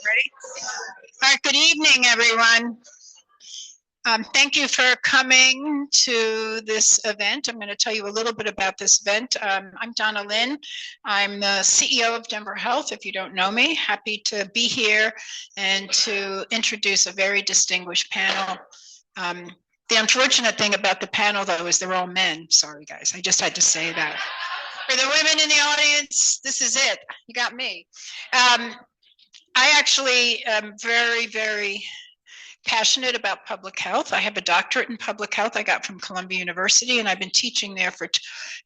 Ready? All right, good evening, everyone. Thank you for coming to this event. I'm going to tell you a little bit about this event. I'm Donna Lynn. I'm the CEO of Denver Health. If you don't know me, happy to be here and to introduce a very distinguished panel. The unfortunate thing about the panel, though, is they're all men. Sorry, guys. I just had to say that. For the women in the audience, this is it. You got me. I actually am very, very passionate about public health. I have a doctorate in public health I got from Columbia University, and I've been teaching there for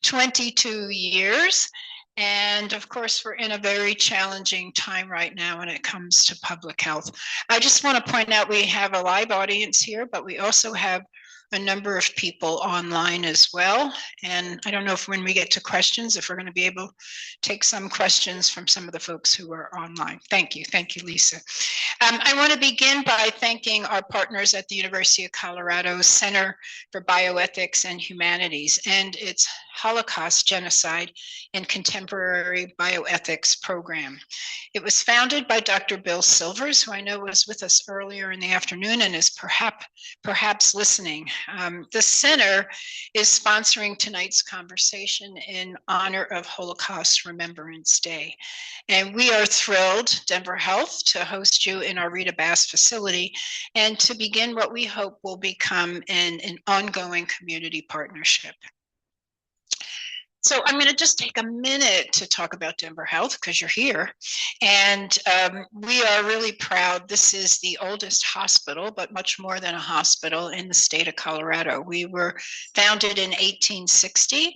22 years. And of course, we're in a very challenging time right now when it comes to public health. I just want to point out we have a live audience here, but we also have a number of people online as well. And I don't know if when we get to questions, if we're going to be able to take some questions from some of the folks who are online. Thank you, Lisa. I want to begin by thanking our partners at the University of Colorado Center for Bioethics and Humanities and its Holocaust, Genocide, and Contemporary Bioethics program. It was founded by Dr. Bill Silvers, who I know was with us earlier in the afternoon and is perhaps listening. The center is sponsoring tonight's conversation in honor of Holocaust Remembrance Day. And we are thrilled, Denver Health, to host you in our Rita Bass facility and to begin what we hope will become an ongoing community partnership. So I'm going to just take a minute to talk about Denver Health because you're here. And we are really proud. This is the oldest hospital, but much more than a hospital in the state of Colorado. We were founded in 1860.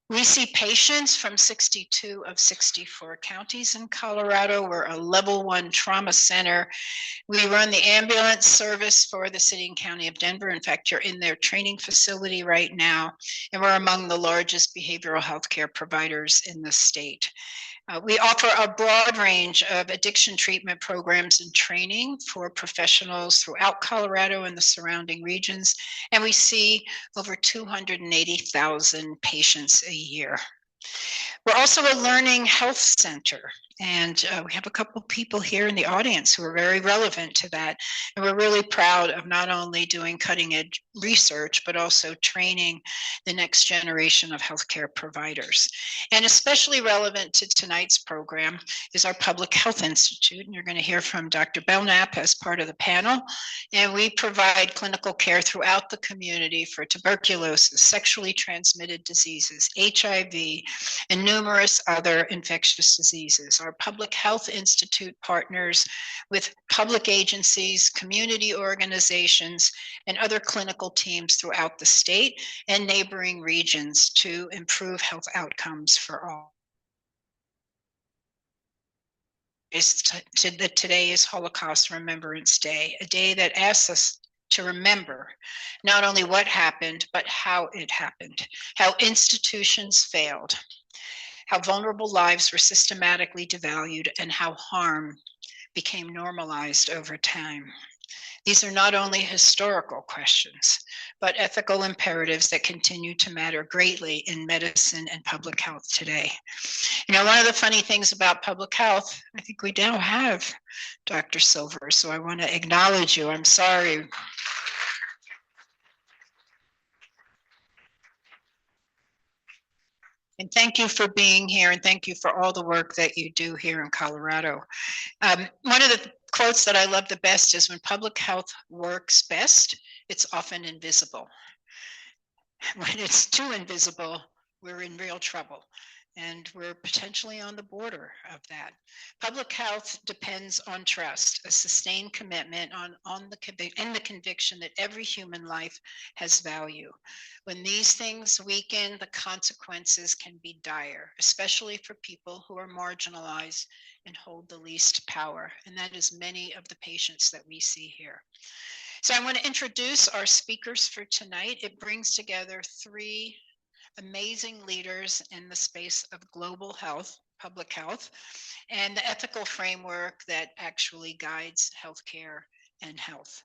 We see patients from 62 of 64 counties in Colorado. We're a level 1 trauma center. We run the ambulance service for the city and county of Denver. In fact, you're in their training facility right now. And we're among the largest behavioral health care providers in the state. We offer a broad range of addiction treatment programs and training for professionals throughout Colorado and the surrounding regions, and we see over 280,000 patients a year. We're also a learning health center, and we have a couple people here in the audience who are very relevant to that. And we're really proud of not only doing cutting edge research, but also training the next generation of healthcare providers. And especially relevant to tonight's program is our Public Health Institute. And you're going to hear from Dr. Belknap as part of the panel. And we provide clinical care throughout the community for tuberculosis, sexually transmitted diseases, HIV, and numerous other infectious diseases. Our Public Health Institute partners with public agencies, community organizations, and other clinical teams throughout the state and neighboring regions to improve health outcomes for all. Today is Holocaust Remembrance Day, a day that asks us to remember not only what happened, but how it happened, how institutions failed, how vulnerable lives were systematically devalued, and how harm became normalized over time. These are not only historical questions, but ethical imperatives that continue to matter greatly in medicine and public health today. You know, one of the funny things about public health, I think we now have Dr. Silvers, so I want to acknowledge you. I'm sorry. And thank you for being here, and thank you for all the work that you do here in Colorado. One of the quotes that I love the best is, when public health works best, it's often invisible. When it's too invisible, we're in real trouble. And we're potentially on the border of that. Public health depends on trust, a sustained commitment and the conviction that every human life has value. When these things weaken, the consequences can be dire, especially for people who are marginalized and hold the least power. And that is many of the patients that we see here. So I want to introduce our speakers for tonight. It brings together three amazing leaders in the space of global health, public health, and the ethical framework that actually guides healthcare and health.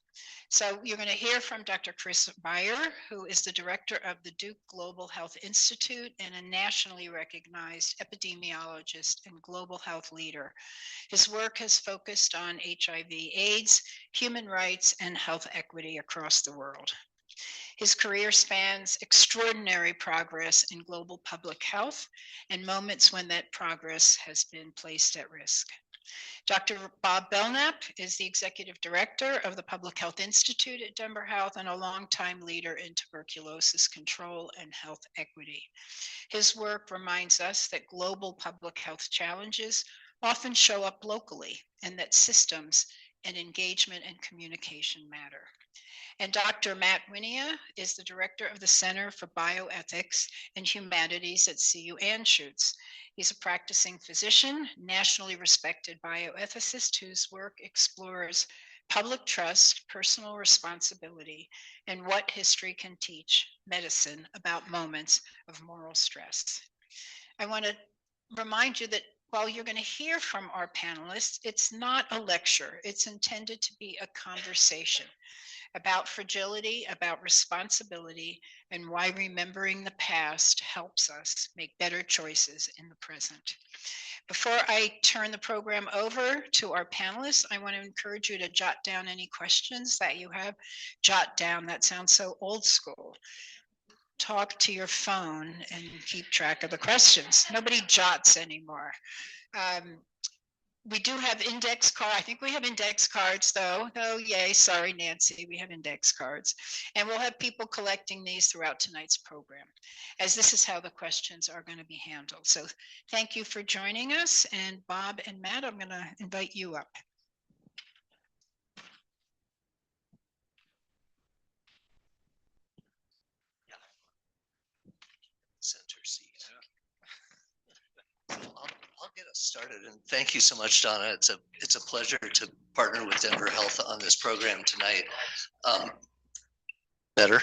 So you're going to hear from Dr. Chris Beyer, who is the director of the Duke Global Health Institute and a nationally recognized epidemiologist and global health leader. His work has focused on HIV/AIDS, human rights, and health equity across the world. His career spans extraordinary progress in global public health and moments when that progress has been placed at risk. Dr. Bob Belknap is the executive director of the Public Health Institute at Denver Health and a longtime leader in tuberculosis control and health equity. His work reminds us that global public health challenges often show up locally and that systems and engagement and communication matter. And Dr. Matt Wynia is the director of the Center for Bioethics and Humanities at CU Anschutz. He's a practicing physician, nationally respected bioethicist whose work explores public trust, personal responsibility, and what history can teach medicine about moments of moral stress. I want to remind you that while you're going to hear from our panelists, it's not a lecture. It's intended to be a conversation about fragility, about responsibility, and why remembering the past helps us make better choices in the present. Before I turn the program over to our panelists, I want to encourage you to jot down any questions that you have. Jot down, that sounds so old school. Talk to your phone and keep track of the questions. Nobody jots anymore. We do have index cards. I think we have index cards though. Oh, yay. Sorry, Nancy. We have index cards. And we'll have people collecting these throughout tonight's program, as this is how the questions are going to be handled. So thank you for joining us. And Bob and Matt, I'm going to invite you up. Center seat. I'll get us started, and thank you so much, Donna. It's a pleasure to partner with Denver Health on this program tonight. Better.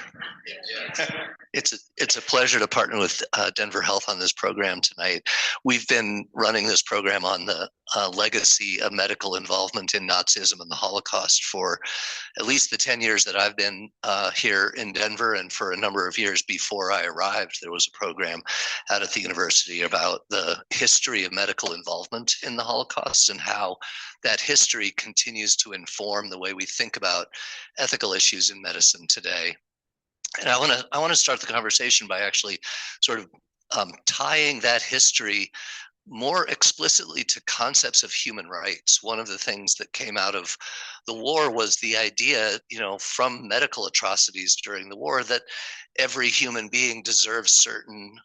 It's a pleasure to partner with Denver Health on this program tonight. We've been running this program on the legacy of medical involvement in Nazism and the Holocaust for at least the 10 years that I've been here in Denver, and for a number of years before I arrived, there was a program out at the university about the history of medical involvement in the Holocaust and how that history continues to inform the way we think about ethical issues in medicine today. And I want to start the conversation by actually sort of tying that history more explicitly to concepts of human rights. One of the things that came out of the war was the idea, from medical atrocities during the war, that every human being deserves certain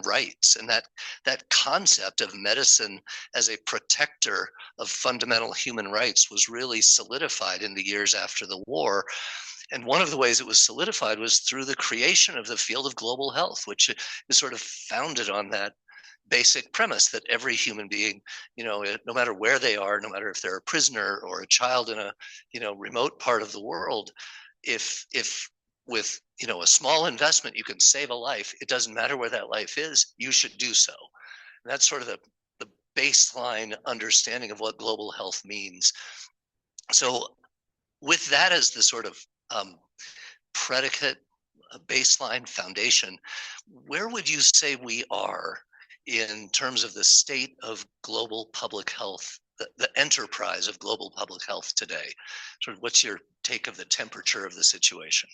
rights, and that concept of medicine as a protector of fundamental human rights was really solidified in the years after the war. And one of the ways it was solidified was through the creation of the field of global health, which is sort of founded on that basic premise that every human being, no matter where they are, no matter if they're a prisoner or a child in a, remote part of the world, if with, a small investment, you can save a life, it doesn't matter where that life is, you should do so. And that's sort of the baseline understanding of what global health means. So with that as the sort of predicate, baseline foundation, where would you say we are in terms of the state of global public health, the enterprise of global public health today? Sort of what's your take of the temperature of the situation?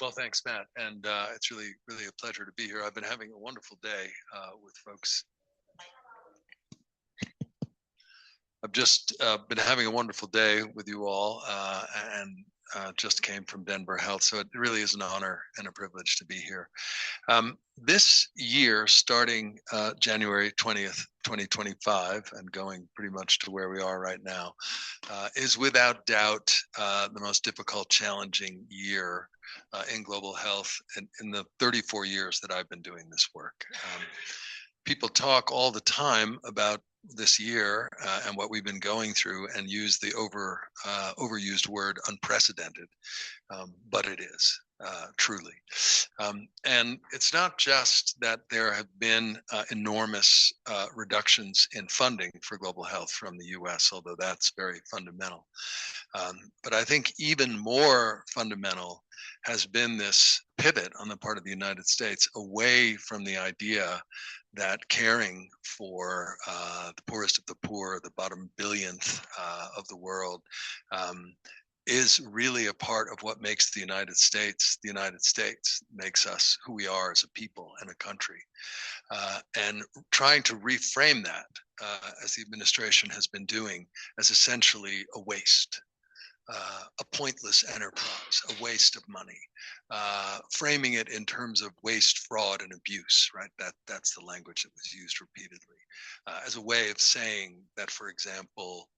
Well, thanks, Matt. And it's really, really a pleasure to be here. I've been having a wonderful day with folks. I've just been having a wonderful day with you all, and just came from Denver Health. So it really is an honor and a privilege to be here. This year, starting January 20th, 2025, and going pretty much to where we are right now, is without doubt the most difficult, challenging year in global health in the 34 years that I've been doing this work. People talk all the time about this year and what we've been going through and use the overused word unprecedented, but it is truly. And it's not just that there have been enormous reductions in funding for global health from the US, although that's very fundamental. But I think even more fundamental has been this pivot on the part of the United States away from the idea that caring for the poorest of the poor, the bottom billionth of the world, is really a part of what makes the United States, makes us who we are as a people and a country. And trying to reframe that, as the administration has been doing, as essentially a waste. A pointless enterprise, a waste of money, framing it in terms of waste, fraud, and abuse, right? That's the language that was used repeatedly, as a way of saying that, for example,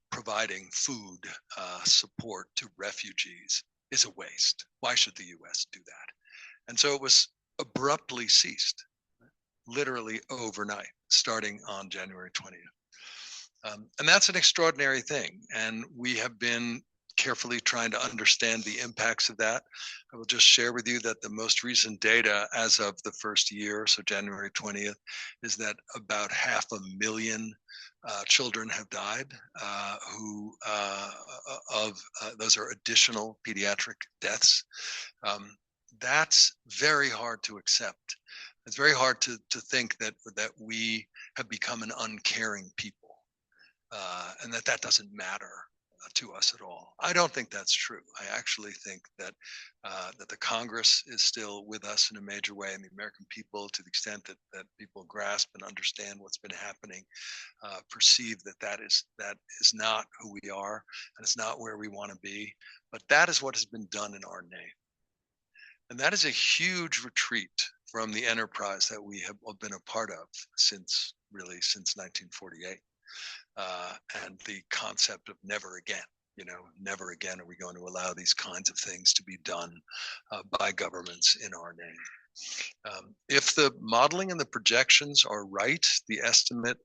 providing food support to refugees is a waste. Why should the US do that? And so it was abruptly ceased, literally overnight, starting on January 20th. And that's an extraordinary thing. And we have been carefully trying to understand the impacts of that. I will just share with you that the most recent data as of the first year, so January 20th, is that about 500,000 children have died, those are additional pediatric deaths. That's very hard to accept. It's very hard to think that we have become an uncaring people, and that doesn't matter to us at all. I don't think that's true. I actually think that that the Congress is still with us in a major way, and the American people, to the extent that people grasp and understand what's been happening, perceive that is not who we are, and it's not where we want to be. But that is what has been done in our name, and that is a huge retreat from the enterprise that we have been a part of since 1948. And the concept of never again, never again are we going to allow these kinds of things to be done by governments in our name. If the modeling and the projections are right, the estimate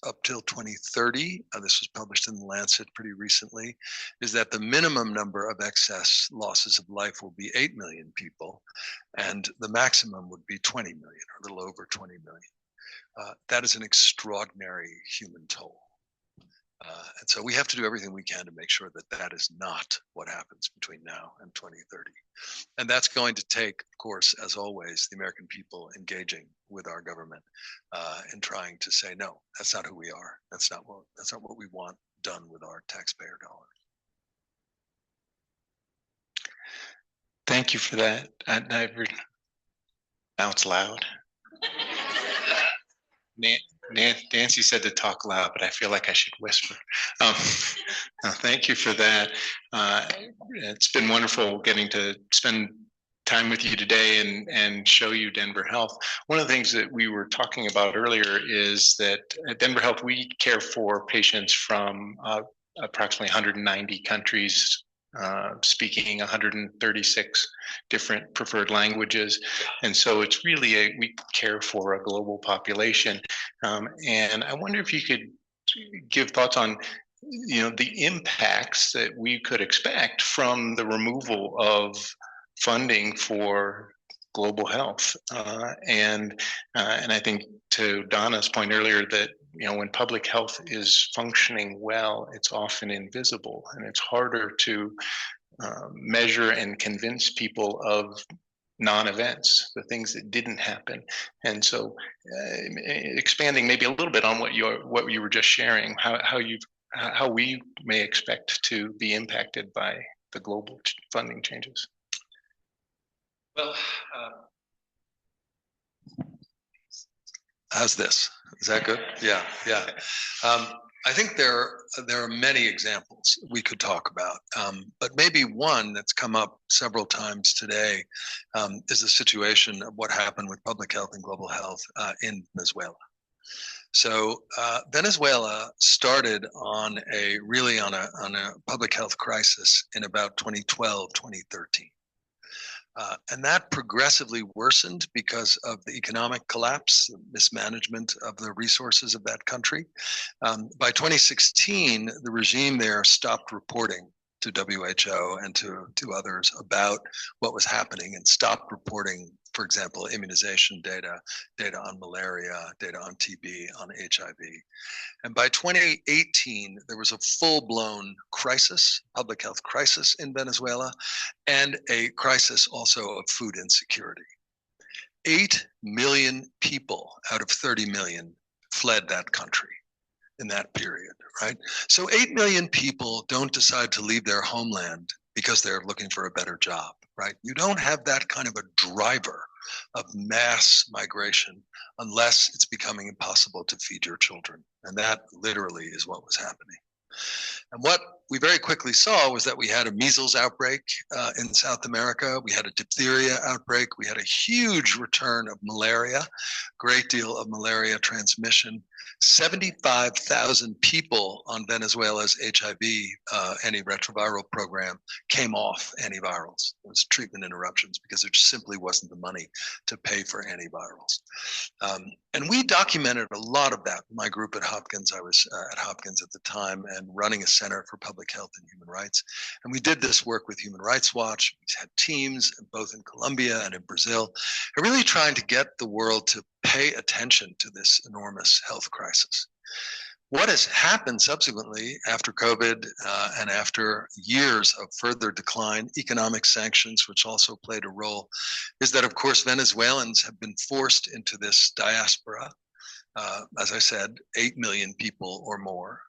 up till 2030, this was published in the Lancet pretty recently, is that the minimum number of excess losses of life will be 8 million people, and the maximum would be 20 million, or a little over 20 million. That is an extraordinary human toll. And so we have to do everything we can to make sure that is not what happens between now and 2030. And that's going to take, of course, as always, the American people engaging with our government and trying to say, no, that's not who we are. That's not what we want done with our taxpayer dollars. Thank you for that. Now it's loud. Nancy said to talk loud, but I feel like I should whisper. Thank you for that. It's been wonderful getting to spend time with you today and show you Denver Health. One of the things that we were talking about earlier is that at Denver Health, we care for patients from approximately 190 countries, speaking 136 different preferred languages. And so it's really we care for a global population. And I wonder if you could give thoughts on, the impacts that we could expect from the removal of funding for global health. And I think to Donna's point earlier that, when public health is functioning well, it's often invisible, and it's harder to measure and convince people of non-events, the things that didn't happen. And so expanding maybe a little bit on what you were just sharing, how we may expect to be impacted by the global funding changes. Well, how's this? Is that good? Yeah. I think there are many examples we could talk about, but maybe one that's come up several times today is the situation of what happened with public health and global health in Venezuela. So Venezuela started on a public health crisis in about 2012, 2013. And that progressively worsened because of the economic collapse, the mismanagement of the resources of that country. By 2016, the regime there stopped reporting to WHO and to others about what was happening and stopped reporting, for example, immunization data on malaria, data on TB, on HIV. And by 2018, there was a full-blown crisis, public health crisis in Venezuela, and a crisis also of food insecurity. 8 million people out of 30 million fled that country in that period, right? So 8 million people don't decide to leave their homeland because they're looking for a better job, right? You don't have that kind of a driver of mass migration unless it's becoming impossible to feed your children. And that literally is what was happening. And what we very quickly saw was that we had a measles outbreak in South America. We had a diphtheria outbreak. We had a huge return of malaria, great deal of malaria transmission. 75,000 people on Venezuela's HIV antiretroviral program came off antivirals. It was treatment interruptions because there just simply wasn't the money to pay for antivirals. And we documented a lot of that. My group at Hopkins, I was at Hopkins at the time and running a center for public health and human rights. And we did this work with Human Rights Watch. We had teams both in Colombia and in Brazil, and really trying to get the world to pay attention to this enormous health crisis. What has happened subsequently after COVID and after years of further decline, economic sanctions, which also played a role, is that, of course, Venezuelans have been forced into this diaspora. As I said, 8 million people or more.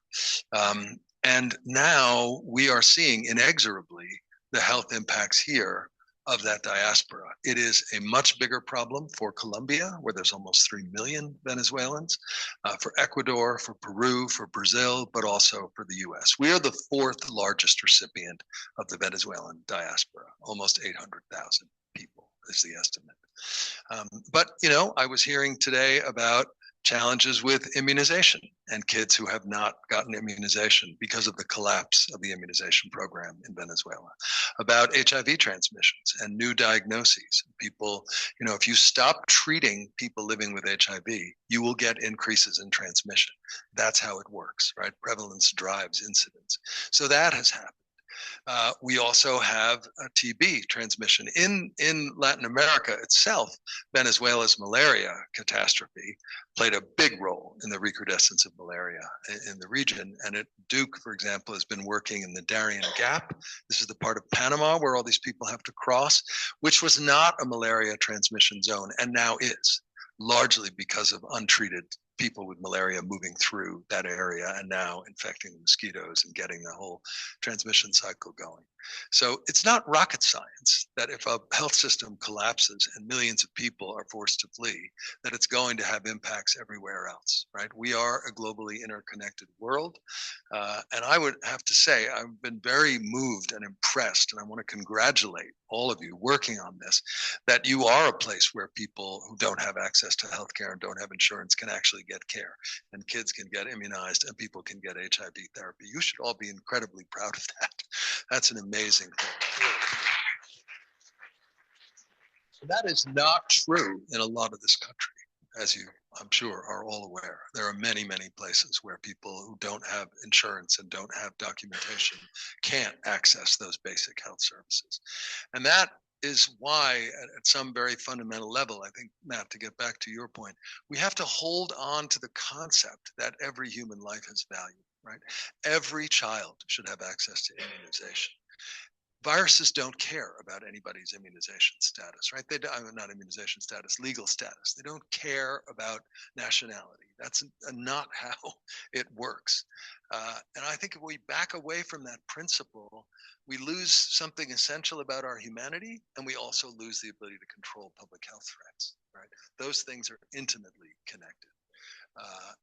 And now we are seeing inexorably the health impacts here of that diaspora. It is a much bigger problem for Colombia, where there's almost 3 million Venezuelans, for Ecuador, for Peru, for Brazil, but also for the US. We are the 4th largest recipient of the Venezuelan diaspora, almost 800,000 people is the estimate. But, you know, I was hearing today about challenges with immunization and kids who have not gotten immunization because of the collapse of the immunization program in Venezuela, about HIV transmissions and new diagnoses. People, you know, if you stop treating people living with HIV, you will get increases in transmission. That's how it works, right? Prevalence drives incidence. So that has happened. We also have a TB transmission. In Latin America itself, Venezuela's malaria catastrophe played a big role in the recrudescence of malaria in the region. And at Duke, for example, has been working in the Darien Gap. This is the part of Panama where all these people have to cross, which was not a malaria transmission zone and now is, largely because of untreated people with malaria moving through that area and now infecting the mosquitoes and getting the whole transmission cycle going. So it's not rocket science that if a health system collapses and millions of people are forced to flee, that it's going to have impacts everywhere else, right? We are a globally interconnected world. And I would have to say, I've been very moved and impressed, and I want to congratulate all of you working on this, that you are a place where people who don't have access to healthcare and don't have insurance can actually get care, and kids can get immunized, and people can get HIV therapy. You should all be incredibly proud of that. That's an amazing thing. That is not true in a lot of this country, as you, I'm sure, are all aware. There are many, many places where people who don't have insurance and don't have documentation can't access those basic health services. And that is why, at some very fundamental level, I think, Matt, to get back to your point, we have to hold on to the concept that every human life has value, right? Every child should have access to immunization. Viruses don't care about anybody's immunization status, right? They don't, not immunization status, legal status. They don't care about nationality. That's not how it works. And I think if we back away from that principle, we lose something essential about our humanity, and we also lose the ability to control public health threats, right? Those things are intimately connected.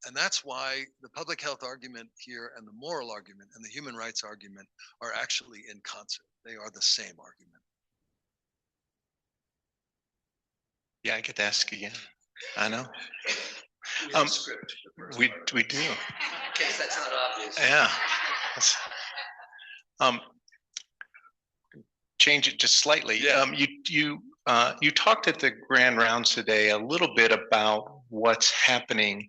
And that's why the public health argument here and the moral argument and the human rights argument are actually in concert. They are the same argument. Yeah, I get to ask again. I know. We do. In case that's not obvious. Yeah. change it just slightly. Yeah. You talked at the Grand Rounds today a little bit about what's happening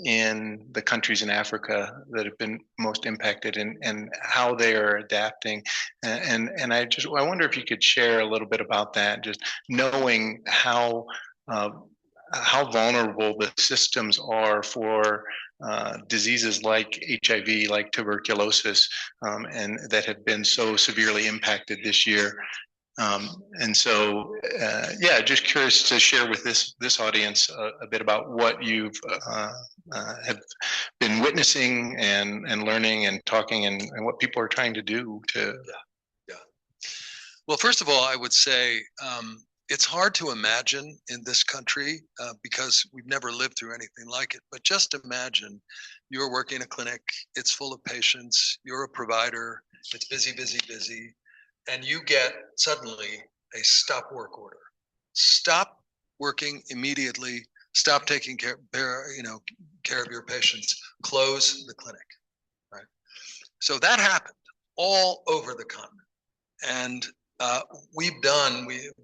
in the countries in Africa that have been most impacted and how they are adapting. And I wonder if you could share a little bit about that, just knowing how vulnerable the systems are for diseases like HIV, like tuberculosis, and that have been so severely impacted this year. And so, just curious to share with this audience a bit about what you've have been witnessing and learning and talking and what people are trying to do to. Yeah. Well, first of all, I would say it's hard to imagine in this country because we've never lived through anything like it. But just imagine you're working in a clinic, it's full of patients, you're a provider, it's busy, busy, busy, and you get suddenly a stop work order. Stop working immediately, stop taking care of your patients, close the clinic, right? So that happened all over the continent. And we've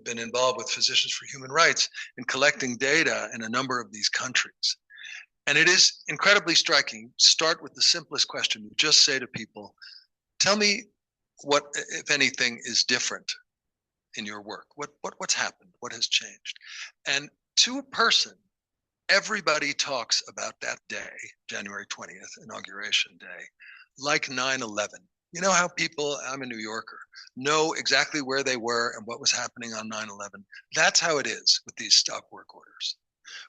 been involved with Physicians for Human Rights in collecting data in a number of these countries. And it is incredibly striking. Start with the simplest question. You just say to people, tell me what, if anything, is different in your work. What's happened? What has changed? And to a person, everybody talks about that day, January 20th, Inauguration Day, like 9/11. You know how people, I'm a New Yorker, know exactly where they were and what was happening on 9/11. That's how it is with these stop work orders.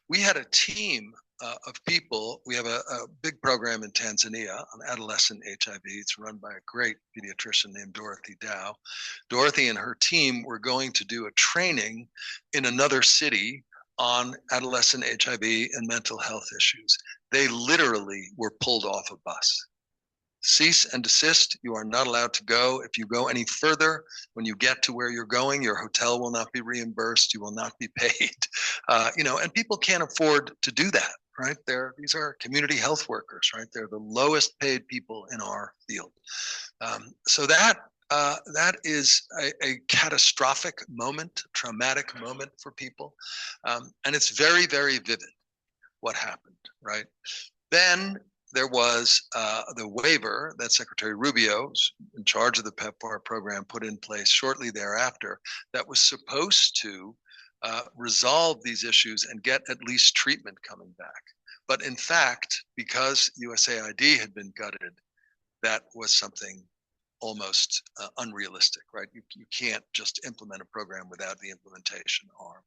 We had a team of people. We have a big program in Tanzania on adolescent HIV. It's run by a great pediatrician named Dorothy Dow. Dorothy and her team were going to do a training in another city on adolescent HIV and mental health issues. They literally were pulled off a bus. Cease and desist. You are not allowed to go. If you go any further, when you get to where you're going, your hotel will not be reimbursed. You will not be paid. And people can't afford to do that, right? These are community health workers, right? They're the lowest paid people in our field. So that is a catastrophic moment, traumatic moment for people. And it's very, very vivid what happened, right? Then there was the waiver that Secretary Rubio, in charge of the PEPFAR program, put in place shortly thereafter that was supposed to resolve these issues and get at least treatment coming back. But in fact, because USAID had been gutted, that was something almost unrealistic, right? You can't just implement a program without the implementation arm.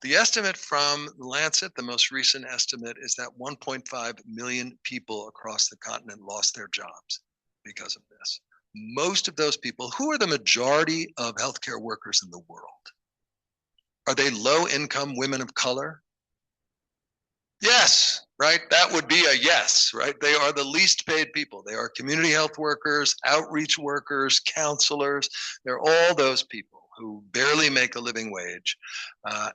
The estimate from The Lancet, the most recent estimate, is that 1.5 million people across the continent lost their jobs because of this. Most of those people, who are the majority of healthcare workers in the world? Are they low-income women of color? Yes, right? That would be a yes, right? They are the least paid people. They are community health workers, outreach workers, counselors. They're all those people who barely make a living wage,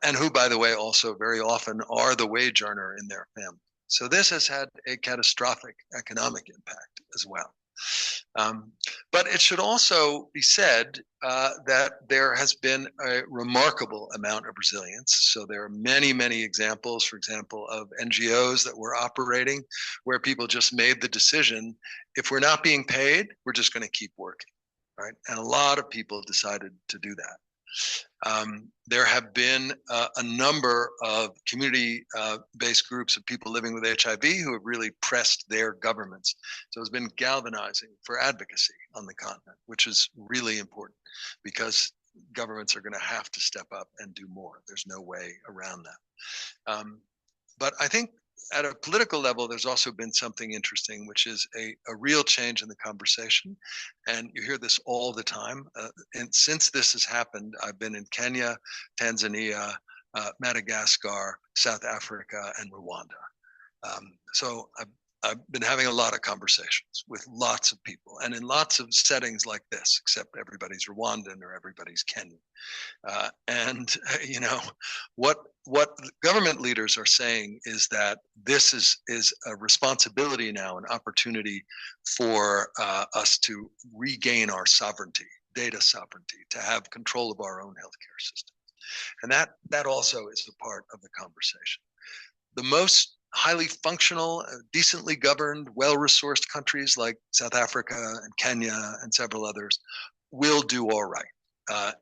and who, by the way, also very often are the wage earner in their family. So this has had a catastrophic economic impact as well. But it should also be said that there has been a remarkable amount of resilience. So there are many, many examples, for example, of NGOs that were operating where people just made the decision, if we're not being paid, we're just going to keep working. Right? And a lot of people decided to do that. There have been a number of community-based groups of people living with HIV who have really pressed their governments. So it's been galvanizing for advocacy on the continent, which is really important because governments are going to have to step up and do more. There's no way around that. But I think at a political level, there's also been something interesting, which is a real change in the conversation. And you hear this all the time. And since this has happened, I've been in Kenya, Tanzania, Madagascar, South Africa, and Rwanda. So I've been having a lot of conversations with lots of people and in lots of settings like this, except everybody's Rwandan or everybody's Kenyan. What government leaders are saying is that this is a responsibility now, an opportunity for us to regain our sovereignty data sovereignty, to have control of our own healthcare system. And that also is a part of the conversation. The most highly functional, decently governed, well-resourced countries like South Africa and Kenya and several others will do all right.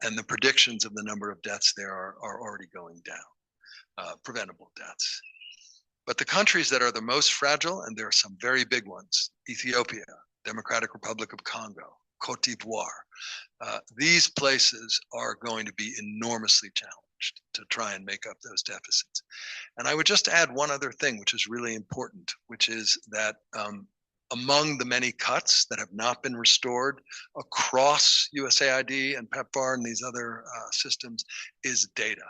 And the predictions of the number of deaths there are already going down, preventable deaths. But the countries that are the most fragile, and there are some very big ones, Ethiopia, Democratic Republic of Congo, Cote d'Ivoire, these places are going to be enormously challenged to try and make up those deficits. And I would just add one other thing, which is really important, which is that among the many cuts that have not been restored across USAID and PEPFAR and these other systems is data.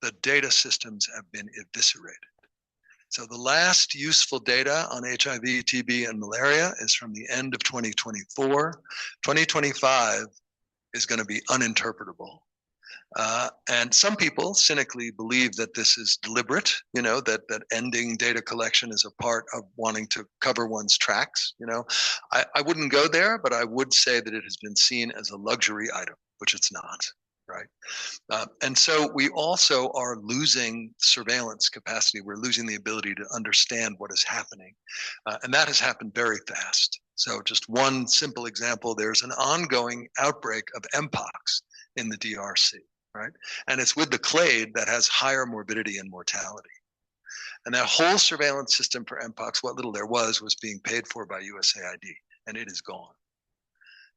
The data systems have been eviscerated. So the last useful data on HIV, TB, and malaria is from the end of 2024. 2025 is going to be uninterpretable. And some people cynically believe that this is deliberate, that ending data collection is a part of wanting to cover one's tracks. I wouldn't go there, but I would say that it has been seen as a luxury item, which it's not. Right. And so we also are losing surveillance capacity. We're losing the ability to understand what is happening. And that has happened very fast. So just one simple example, there's an ongoing outbreak of Mpox in the DRC, right? And it's with the clade that has higher morbidity and mortality. And that whole surveillance system for Mpox, what little there was being paid for by USAID, and it is gone.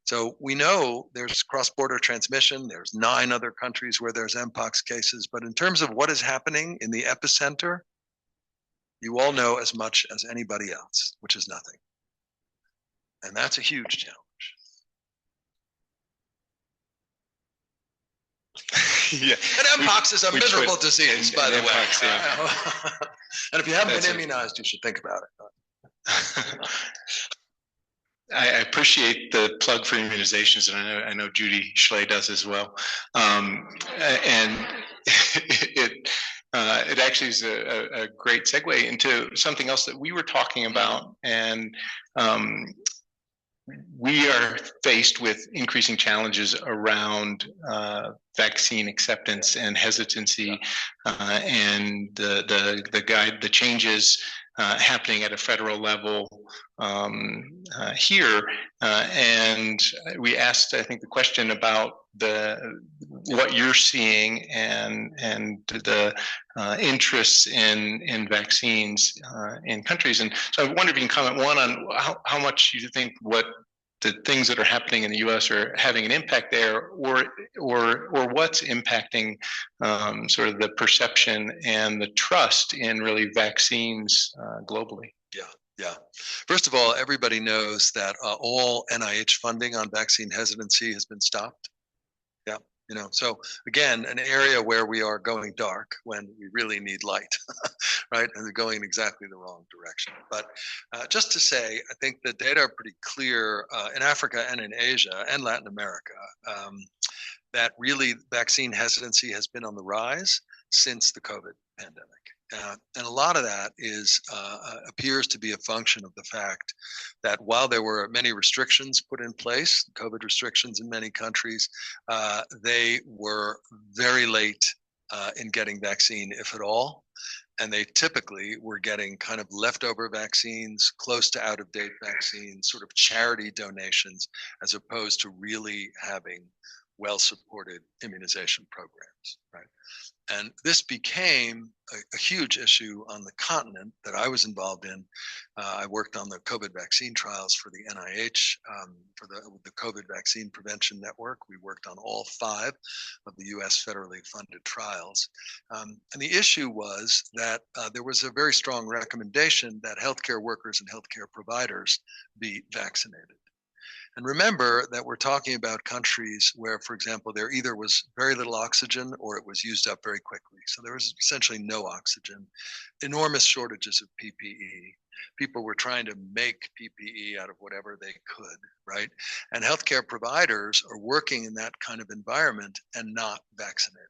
So we know there's cross-border transmission. There's 9 other countries where there's Mpox cases. But in terms of what is happening in the epicenter, you all know as much as anybody else, which is nothing. And that's a huge challenge. Yeah. And Mpox is a miserable disease, by the way. Mpox, yeah. And if you haven't been immunized, you should think about it. I appreciate the plug for immunizations, and I know Judy Schley does as well. And it actually is a great segue into something else that we were talking about, and we are faced with increasing challenges around vaccine acceptance and hesitancy, and the changes happening at a federal level here, and we asked, I think, the question about what you're seeing and the interests in vaccines in countries. And so I wonder if you can comment, one, on how much you think what the things that are happening in the U.S. are having an impact there, or what's impacting sort of the perception and the trust in really vaccines globally. Yeah. First of all, everybody knows that all NIH funding on vaccine hesitancy has been stopped. Yeah. So again, an area where we are going dark when we really need light, right? And they're going in exactly the wrong direction. But just to say, I think the data are pretty clear in Africa and in Asia and Latin America that really vaccine hesitancy has been on the rise since the COVID pandemic. And a lot of that appears to be a function of the fact that while there were many restrictions put in place, COVID restrictions in many countries, they were very late in getting vaccine, if at all. And they typically were getting kind of leftover vaccines, close to out-of-date vaccines, sort of charity donations, as opposed to really having well-supported immunization programs, right? And this became a huge issue on the continent that I was involved in. I worked on the COVID vaccine trials for the NIH, for the COVID Vaccine Prevention Network. We worked on all 5 of the US federally funded trials. And the issue was that there was a very strong recommendation that healthcare workers and healthcare providers be vaccinated. And remember that we're talking about countries where, for example, there either was very little oxygen or it was used up very quickly. So there was essentially no oxygen, enormous shortages of PPE. People were trying to make PPE out of whatever they could, right? And healthcare providers are working in that kind of environment and not vaccinated.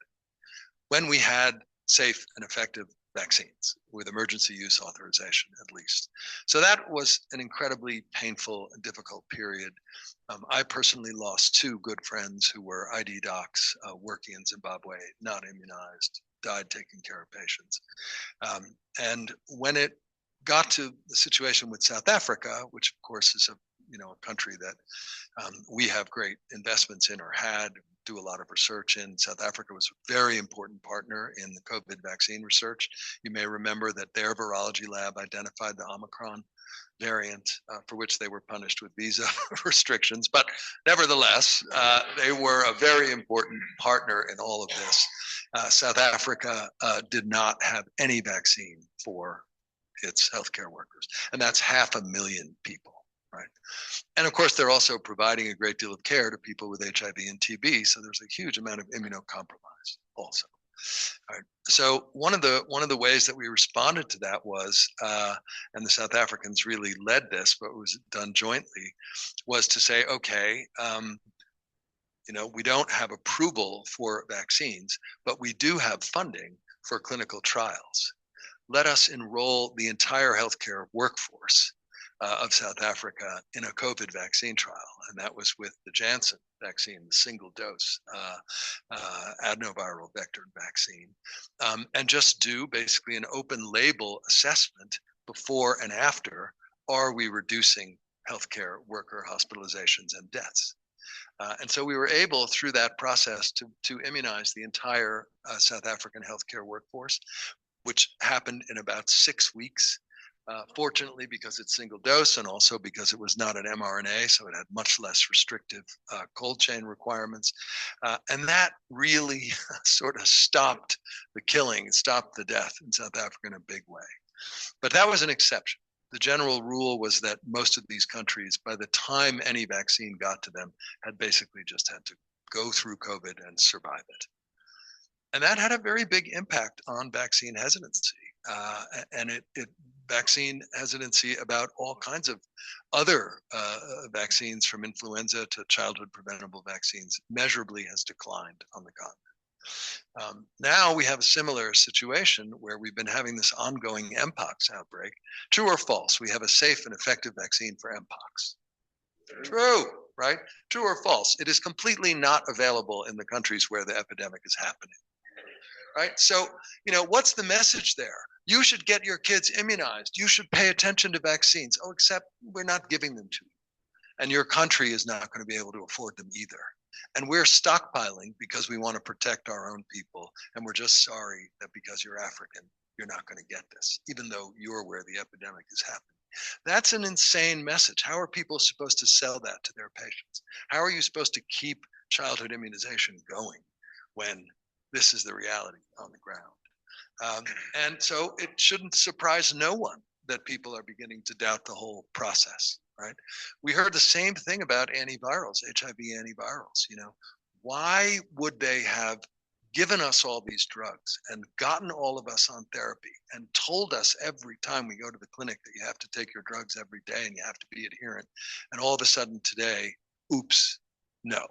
When we had safe and effective vaccines with emergency use authorization, at least. So that was an incredibly painful and difficult period. I personally lost 2 good friends who were ID docs working in Zimbabwe, not immunized, died taking care of patients. And when it got to the situation with South Africa, which of course is a country that we have great investments in or had, do a lot of research in. South Africa was a very important partner in the COVID vaccine research. You may remember that their virology lab identified the Omicron variant for which they were punished with visa restrictions. But nevertheless, they were a very important partner in all of this. South Africa did not have any vaccine for its healthcare workers, and that's 500,000 people. Right. And of course, they're also providing a great deal of care to people with HIV and TB. So there's a huge amount of immunocompromise also. All right. So one of the ways that we responded to that was, and the South Africans really led this, but it was done jointly, was to say, okay, we don't have approval for vaccines, but we do have funding for clinical trials. Let us enroll the entire healthcare workforce of South Africa in a COVID vaccine trial. And that was with the Janssen vaccine, the single dose adenoviral vector vaccine, and just do basically an open label assessment before and after. Are we reducing healthcare worker hospitalizations and deaths? And so we were able, through that process, to immunize the entire South African healthcare workforce, which happened in about 6 weeks. Fortunately, because it's single dose and also because it was not an mRNA, so it had much less restrictive cold chain requirements. And that really sort of stopped the killing, stopped the death in South Africa in a big way. But that was an exception. The general rule was that most of these countries, by the time any vaccine got to them, had basically just had to go through COVID and survive it. And that had a very big impact on vaccine hesitancy. And it vaccine hesitancy about all kinds of other vaccines, from influenza to childhood preventable vaccines, measurably has declined on the continent. Now we have a similar situation where we've been having this ongoing Mpox outbreak. True or false? We have a safe and effective vaccine for Mpox. True, right? True or false? It is completely not available in the countries where the epidemic is happening. Right? So, what's the message there? You should get your kids immunized. You should pay attention to vaccines. Oh, except we're not giving them to you. And your country is not going to be able to afford them either. And we're stockpiling because we want to protect our own people. And we're just sorry that because you're African, you're not going to get this, even though you're where the epidemic is happening. That's an insane message. How are people supposed to sell that to their patients? How are you supposed to keep childhood immunization going when this is the reality on the ground? And so it shouldn't surprise no one that people are beginning to doubt the whole process, right? We heard the same thing about antivirals, HIV antivirals. Why would they have given us all these drugs and gotten all of us on therapy and told us every time we go to the clinic that you have to take your drugs every day and you have to be adherent, and all of a sudden today, oops, no,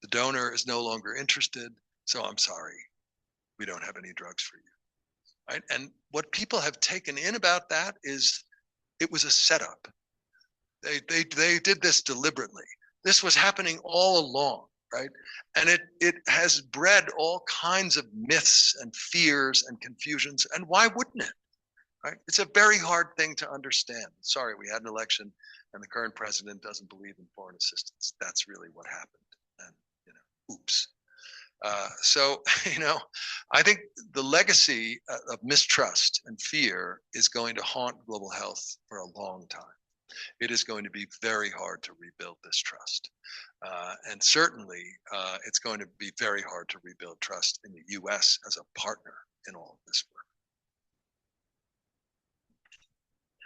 the donor is no longer interested, so I'm sorry, we don't have any drugs for you. Right? And what people have taken in about that is it was a setup. They did this deliberately. This was happening all along, right? And it has bred all kinds of myths and fears and confusions. And why wouldn't it? Right? It's a very hard thing to understand. Sorry, we had an election and the current president doesn't believe in foreign assistance. That's really what happened. And oops. So, I think the legacy of mistrust and fear is going to haunt global health for a long time. It is going to be very hard to rebuild this trust. And certainly, it's going to be very hard to rebuild trust in the US as a partner in all of this work.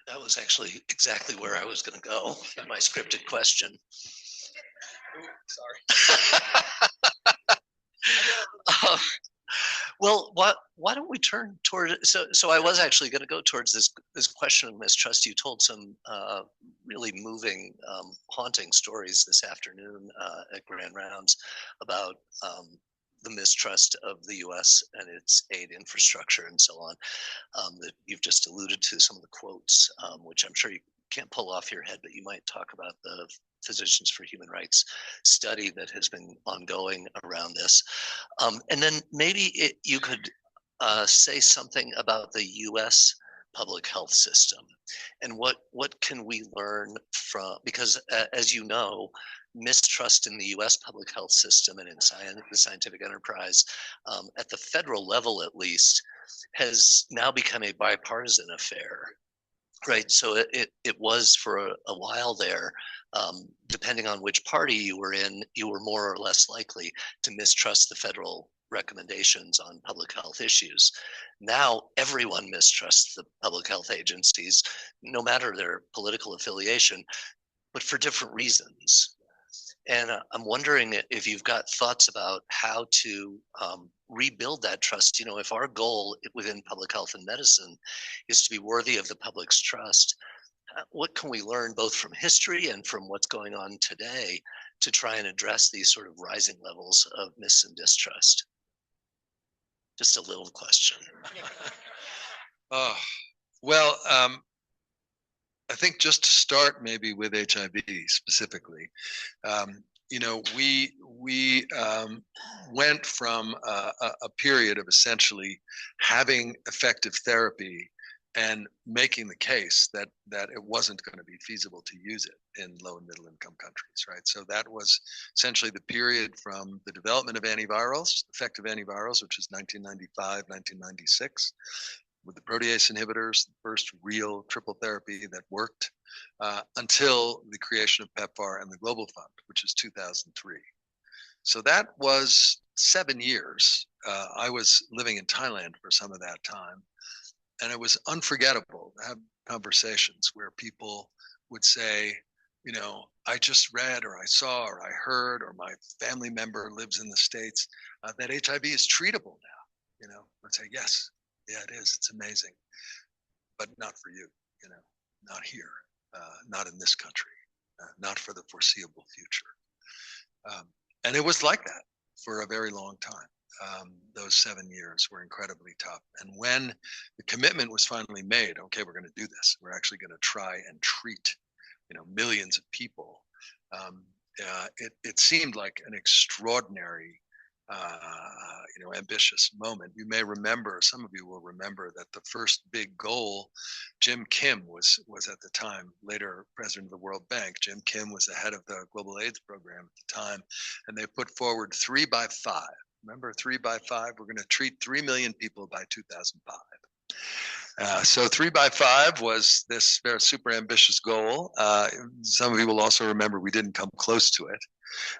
That was actually exactly where I was going to go in my scripted question. Sorry. Well, why don't we turn toward, so I was actually going to go towards this question of mistrust. You told some really moving, haunting stories this afternoon at Grand Rounds about the mistrust of the U.S. and its aid infrastructure and so on. That you've just alluded to some of the quotes, which I'm sure you can't pull off your head, but you might talk about the Physicians for Human Rights study that has been ongoing around this. And then maybe you could say something about the U.S. public health system and what can we learn from, because as you know, mistrust in the U.S. public health system and in the scientific enterprise at the federal level, at least, has now become a bipartisan affair, right? So it was for a while there, depending on which party you were in, you were more or less likely to mistrust the federal recommendations on public health issues. Now everyone mistrusts the public health agencies, no matter their political affiliation, but for different reasons. And I'm wondering if you've got thoughts about how to rebuild that trust. You know, if our goal within public health and medicine is to be worthy of the public's trust, what can we learn both from history and from what's going on today to try and address these sort of rising levels of mis and distrust? Just a little question. Well, I think just to start maybe with HIV specifically, you know, we went from a period of essentially having effective therapy and making the case that it wasn't going to be feasible to use it in low and middle income countries, right? So that was essentially the period from the development of antivirals, effective antivirals, which is 1995, 1996, with the protease inhibitors, the first real triple therapy that worked, until the creation of PEPFAR and the Global Fund, which is 2003. So that was 7 years. I was living in Thailand for some of that time. And it was unforgettable to have conversations where people would say, you know, I just read or I saw or I heard or my family member lives in the States, that HIV is treatable now. You know, I'd say, yes, yeah, it is. It's amazing. But not for you, you know, not here, not in this country, not for the foreseeable future. And it was like that for a very long time. Those 7 years were incredibly tough. And when the commitment was finally made, okay, we're going to do this. We're actually going to try and treat, you know, millions of people. It seemed like an extraordinary, you know, ambitious moment. You may remember, some of you will remember that the first big goal, Jim Kim was at the time, later president of the World Bank. Jim Kim was the head of the Global AIDS program at the time, and they put forward 3 by 5. Remember 3 by 5? We're going to treat 3 million people by 2005. So 3 by 5 was this very super ambitious goal. Some of you will also remember we didn't come close to it.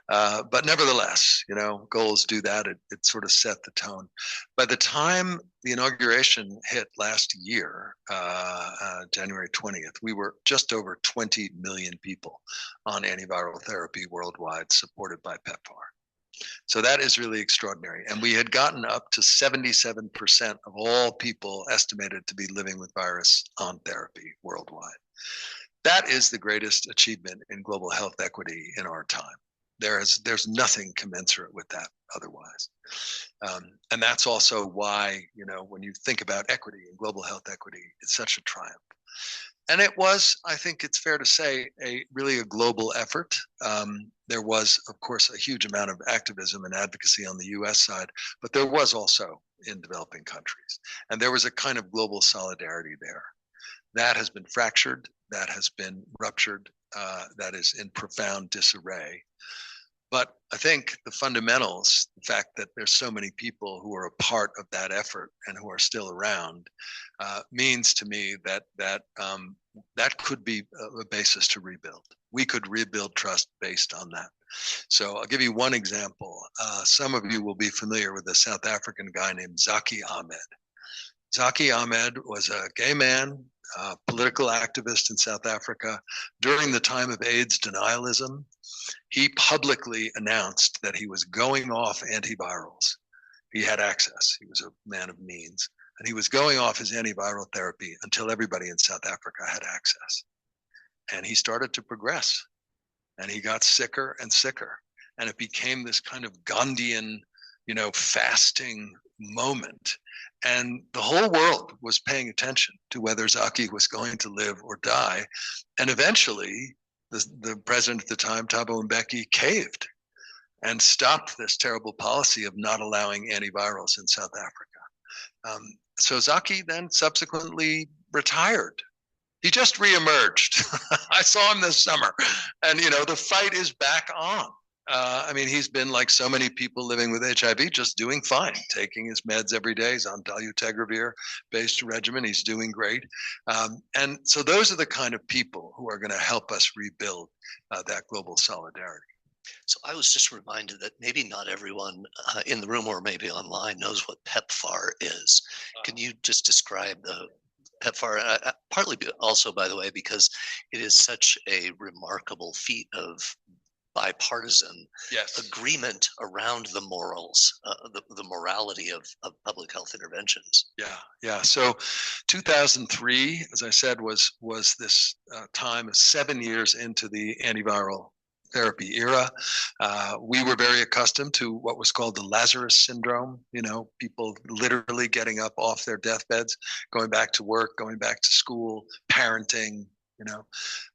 But nevertheless, you know, goals do that. It sort of set the tone. By the time the inauguration hit last year, January 20th, we were just over 20 million people on antiviral therapy worldwide, supported by PEPFAR. So that is really extraordinary. And we had gotten up to 77% of all people estimated to be living with virus on therapy worldwide. That is the greatest achievement in global health equity in our time. There's nothing commensurate with that otherwise. And that's also why, you know, when you think about equity and global health equity, it's such a triumph. And it was, I think it's fair to say, really a global effort. There was, of course, a huge amount of activism and advocacy on the US side, but there was also in developing countries. And there was a kind of global solidarity there. That has been fractured, that has been ruptured, that is in profound disarray. But I think the fundamentals, the fact that there's so many people who are a part of that effort and who are still around, means to me that that could be a basis to rebuild. We could rebuild trust based on that. So I'll give you one example. Some of you will be familiar with a South African guy named Zaki Ahmed. Zaki Ahmed was a gay man, political activist in South Africa. During the time of AIDS denialism, he publicly announced that he was going off antivirals. He had access. He was a man of means. And he was going off his antiviral therapy until everybody in South Africa had access. And he started to progress. And he got sicker and sicker. And it became this kind of Gandhian fasting moment. And the whole world was paying attention to whether Zaki was going to live or die. And eventually, the president at the time, Thabo Mbeki, caved and stopped this terrible policy of not allowing antivirals in South Africa. So Zaki then subsequently retired. He just reemerged. I saw him this summer, and the fight is back on. He's been like so many people living with HIV, just doing fine, taking his meds every day. He's on dolutegravir-based regimen. He's doing great. And so those are the kind of people who are going to help us rebuild that global solidarity. So I was just reminded that maybe not everyone in the room or maybe online knows what PEPFAR is. Can you just describe the PEPFAR, partly also, by the way, because it is such a remarkable feat of bipartisan agreement around the morals, the morality of public health interventions. Yeah. So 2003, as I said, was this time of 7 years into the antiviral therapy era. We were very accustomed to what was called the Lazarus syndrome, people literally getting up off their deathbeds, going back to work, going back to school, parenting,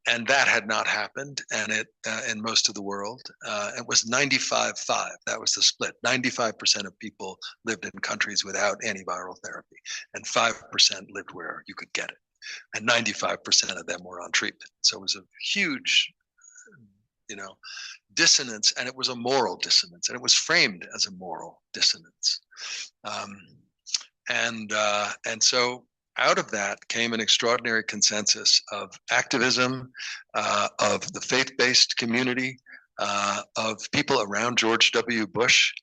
and that had not happened. And it in most of the world, it was 95-5. That was the split. 95% of people lived in countries without antiviral therapy, and 5% lived where you could get it. And 95% of them were on treatment. So it was a huge dissonance, and it was a moral dissonance, and it was framed as a moral dissonance. And so out of that came an extraordinary consensus of activism, of the faith-based community, of people around George W. Bush.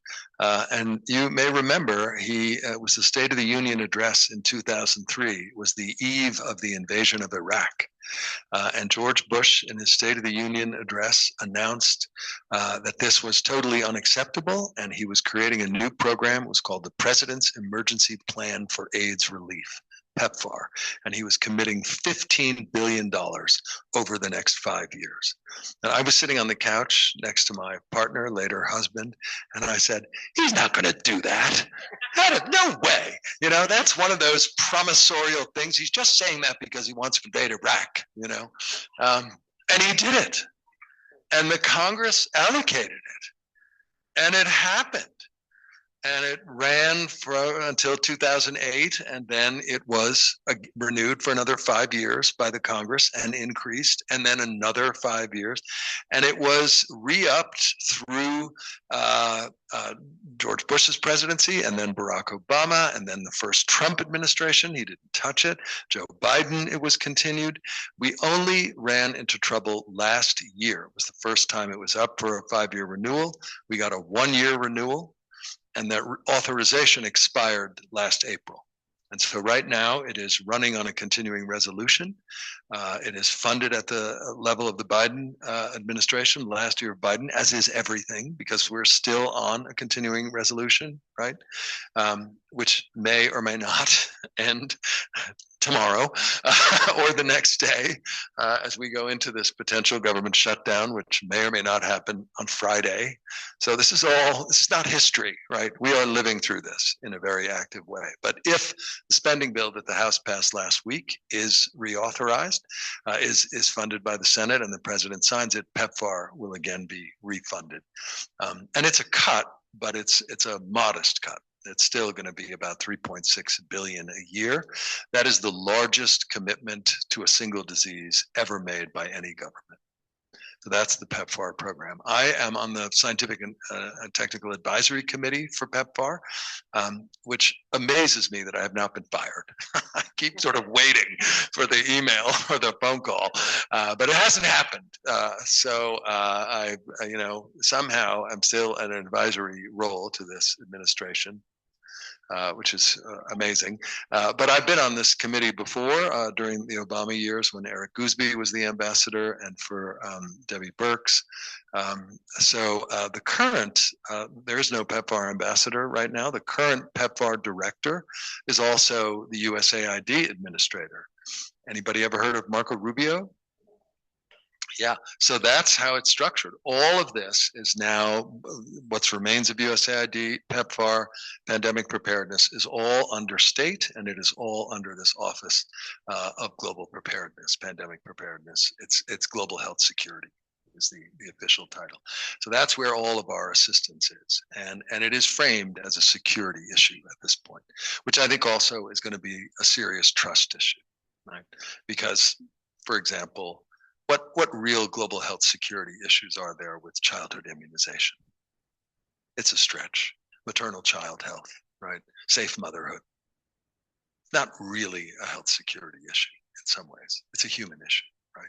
And you may remember, it was the State of the Union address in 2003. It was the eve of the invasion of Iraq. And George Bush, in his State of the Union address, announced that this was totally unacceptable, and he was creating a new program. It was called the President's Emergency Plan for AIDS Relief, PEPFAR, and he was committing $15 billion over the next 5 years. And I was sitting on the couch next to my partner, later husband, and I said, he's not going to do that. No way. That's one of those promisorial things. He's just saying that because he wants to invade Iraq, and he did it. And the Congress allocated it. And it happened. And it ran until 2008, and then it was renewed for another 5 years by the Congress and increased, and then another 5 years. And it was re-upped through George Bush's presidency, and then Barack Obama, and then the first Trump administration. He didn't touch it. Joe Biden, it was continued. We only ran into trouble last year. It was the first time it was up for a 5-year renewal. We got a 1-year renewal. And that authorization expired last April. And so right now it is running on a continuing resolution. It is funded at the level of the Biden administration, last year of Biden, as is everything, because we're still on a continuing resolution, right? Which may or may not end tomorrow or the next day as we go into this potential government shutdown, which may or may not happen on Friday. So this is not history, right? We are living through this in a very active way. But if the spending bill that the House passed last week is reauthorized, is funded by the Senate, and the president signs it, PEPFAR will again be refunded. And it's a cut, but it's a modest cut. It's still going to be about 3.6 billion a year. That is the largest commitment to a single disease ever made by any government. So that's the PEPFAR program. I am on the Scientific and Technical Advisory Committee for PEPFAR, which amazes me that I have not been fired. I keep sort of waiting for the email or the phone call, but it hasn't happened. So I somehow I'm still in an advisory role to this administration. Which is amazing. But I've been on this committee before during the Obama years when Eric Goosby was the ambassador, and for Debbie Birx. So the current, there is no PEPFAR ambassador right now. The current PEPFAR director is also the USAID administrator. Anybody ever heard of Marco Rubio? Yeah, so that's how it's structured. All of this is now what remains of USAID, PEPFAR, pandemic preparedness is all under state, and it is all under this Office of Global Preparedness, Pandemic Preparedness. It's Global Health Security is the official title. So that's where all of our assistance is. And it is framed as a security issue at this point, which I think also is going to be a serious trust issue, right? Because, for example, what real global health security issues are there with childhood immunization? It's a stretch. Maternal child health, right? Safe motherhood. Not really a health security issue in some ways. It's a human issue, right?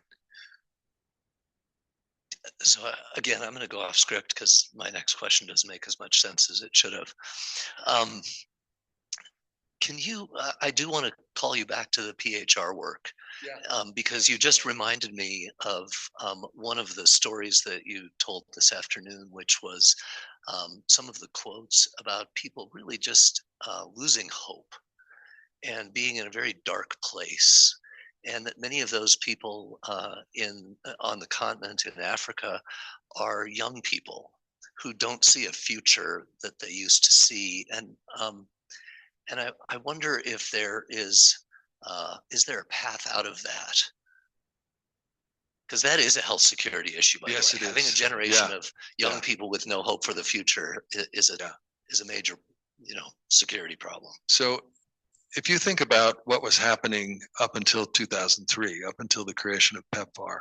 So again, I'm going to go off script because my next question doesn't make as much sense as it should have. Can you, I do want to call you back to the PHR work, because you just reminded me of one of the stories that you told this afternoon, which was some of the quotes about people really just losing hope and being in a very dark place. And that many of those people on the continent in Africa are young people who don't see a future that they used to see. And I wonder if there is there a path out of that? Because that is a health security issue, by the way. It Having is. a generation of young people with no hope for the future is a major, security problem. So if you think about what was happening up until 2003, up until the creation of PEPFAR,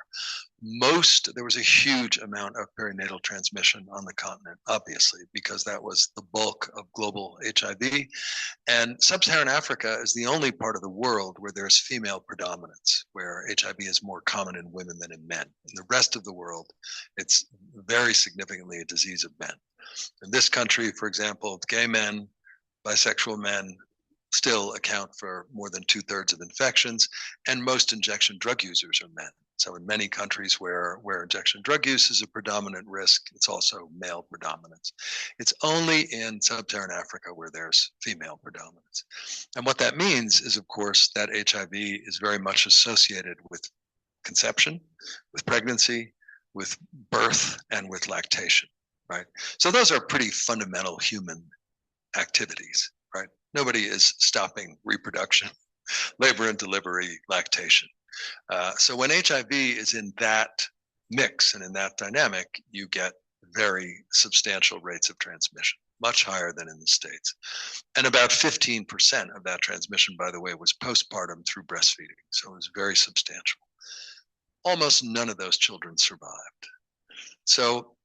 there was a huge amount of perinatal transmission on the continent, obviously, because that was the bulk of global HIV. And sub-Saharan Africa is the only part of the world where there's female predominance, where HIV is more common in women than in men. In the rest of the world, it's very significantly a disease of men. In this country, for example, gay men, bisexual men, still account for more than 2/3 of infections, and most injection drug users are men. So in many countries where injection drug use is a predominant risk, it's also male predominance. It's only in sub-Saharan Africa where there's female predominance. And what that means is, of course, that HIV is very much associated with conception, with pregnancy, with birth, and with lactation, right? So those are pretty fundamental human activities, right? Nobody is stopping reproduction, labor and delivery, lactation. So when HIV is in that mix and in that dynamic, you get very substantial rates of transmission, much higher than in the States. And about 15% of that transmission, by the way, was postpartum through breastfeeding. So it was very substantial. Almost none of those children survived. So,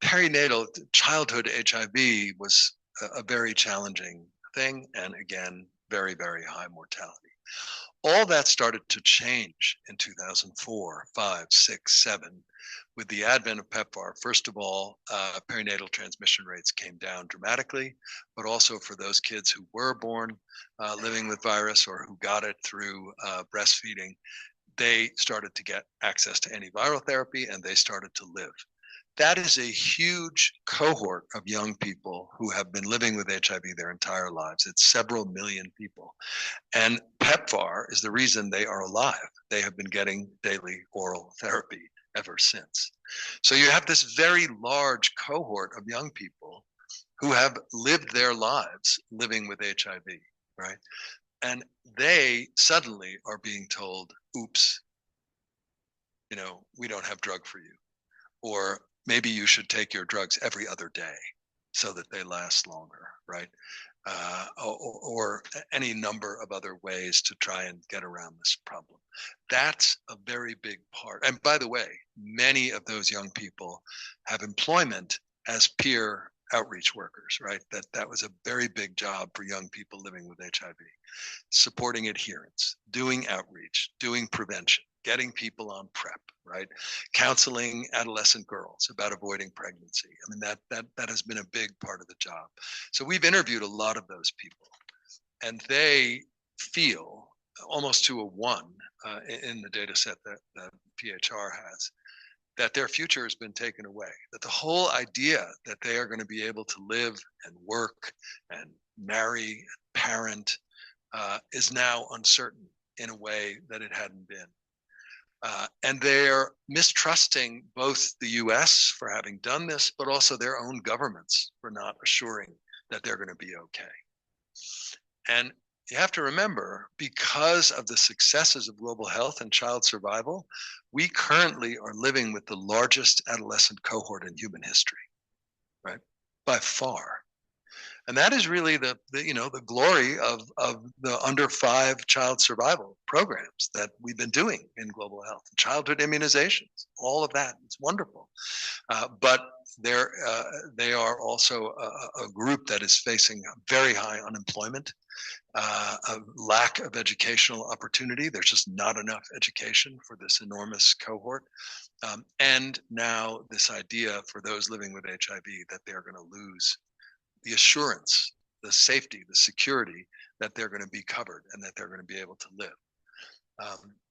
perinatal childhood HIV was a very challenging thing, and again, very, very high mortality. All that started to change in 2004, 5, 6, 7, with the advent of PEPFAR. First of all, perinatal transmission rates came down dramatically, but also for those kids who were born living with virus or who got it through breastfeeding, they started to get access to antiviral therapy and they started to live. That is a huge cohort of young people who have been living with HIV their entire lives. It's several million people. And PEPFAR is the reason they are alive. They have been getting daily oral therapy ever since. So you have this very large cohort of young people who have lived their lives living with HIV, right? And they suddenly are being told, oops, we don't have drug for you. Or maybe you should take your drugs every other day so that they last longer, right? Or any number of other ways to try and get around this problem. That's a very big part. And by the way, many of those young people have employment as peer outreach workers, right? That was a very big job for young people living with HIV. Supporting adherence, doing outreach, doing prevention, getting people on PrEP, right? Counseling adolescent girls about avoiding pregnancy. I mean, that has been a big part of the job. So we've interviewed a lot of those people, and they feel almost to a one in the data set that PHR has, that their future has been taken away, that the whole idea that they are going to be able to live and work and marry and parent is now uncertain in a way that it hadn't been. And they're mistrusting both the US for having done this, but also their own governments for not assuring that they're going to be okay. And you have to remember, because of the successes of global health and child survival, we currently are living with the largest adolescent cohort in human history, right? By far. And that is really the glory of the under 5 child survival programs that we've been doing in global health, childhood immunizations, all of that. It's wonderful. But they are also a group that is facing very high unemployment, a lack of educational opportunity. There's just not enough education for this enormous cohort. And now this idea for those living with HIV that they're going to lose the assurance, the safety, the security that they're going to be covered and that they're going to be able to live.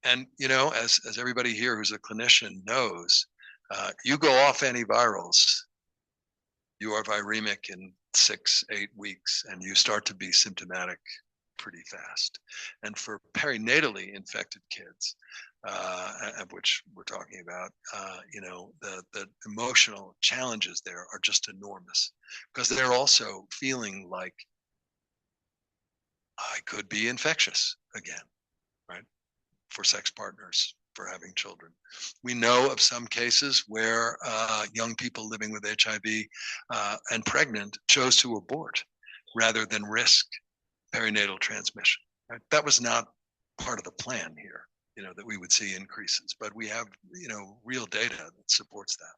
And, as everybody here who's a clinician knows, you go off antivirals, you are viremic in 6-8 weeks, and you start to be symptomatic pretty fast. And for perinatally infected kids, of which we're talking about, the emotional challenges there are just enormous, because they're also feeling like I could be infectious again, right? For sex partners, for having children. We know of some cases where young people living with HIV and pregnant chose to abort rather than risk perinatal transmission. Right? That was not part of the plan here, that we would see increases, but we have, real data that supports that.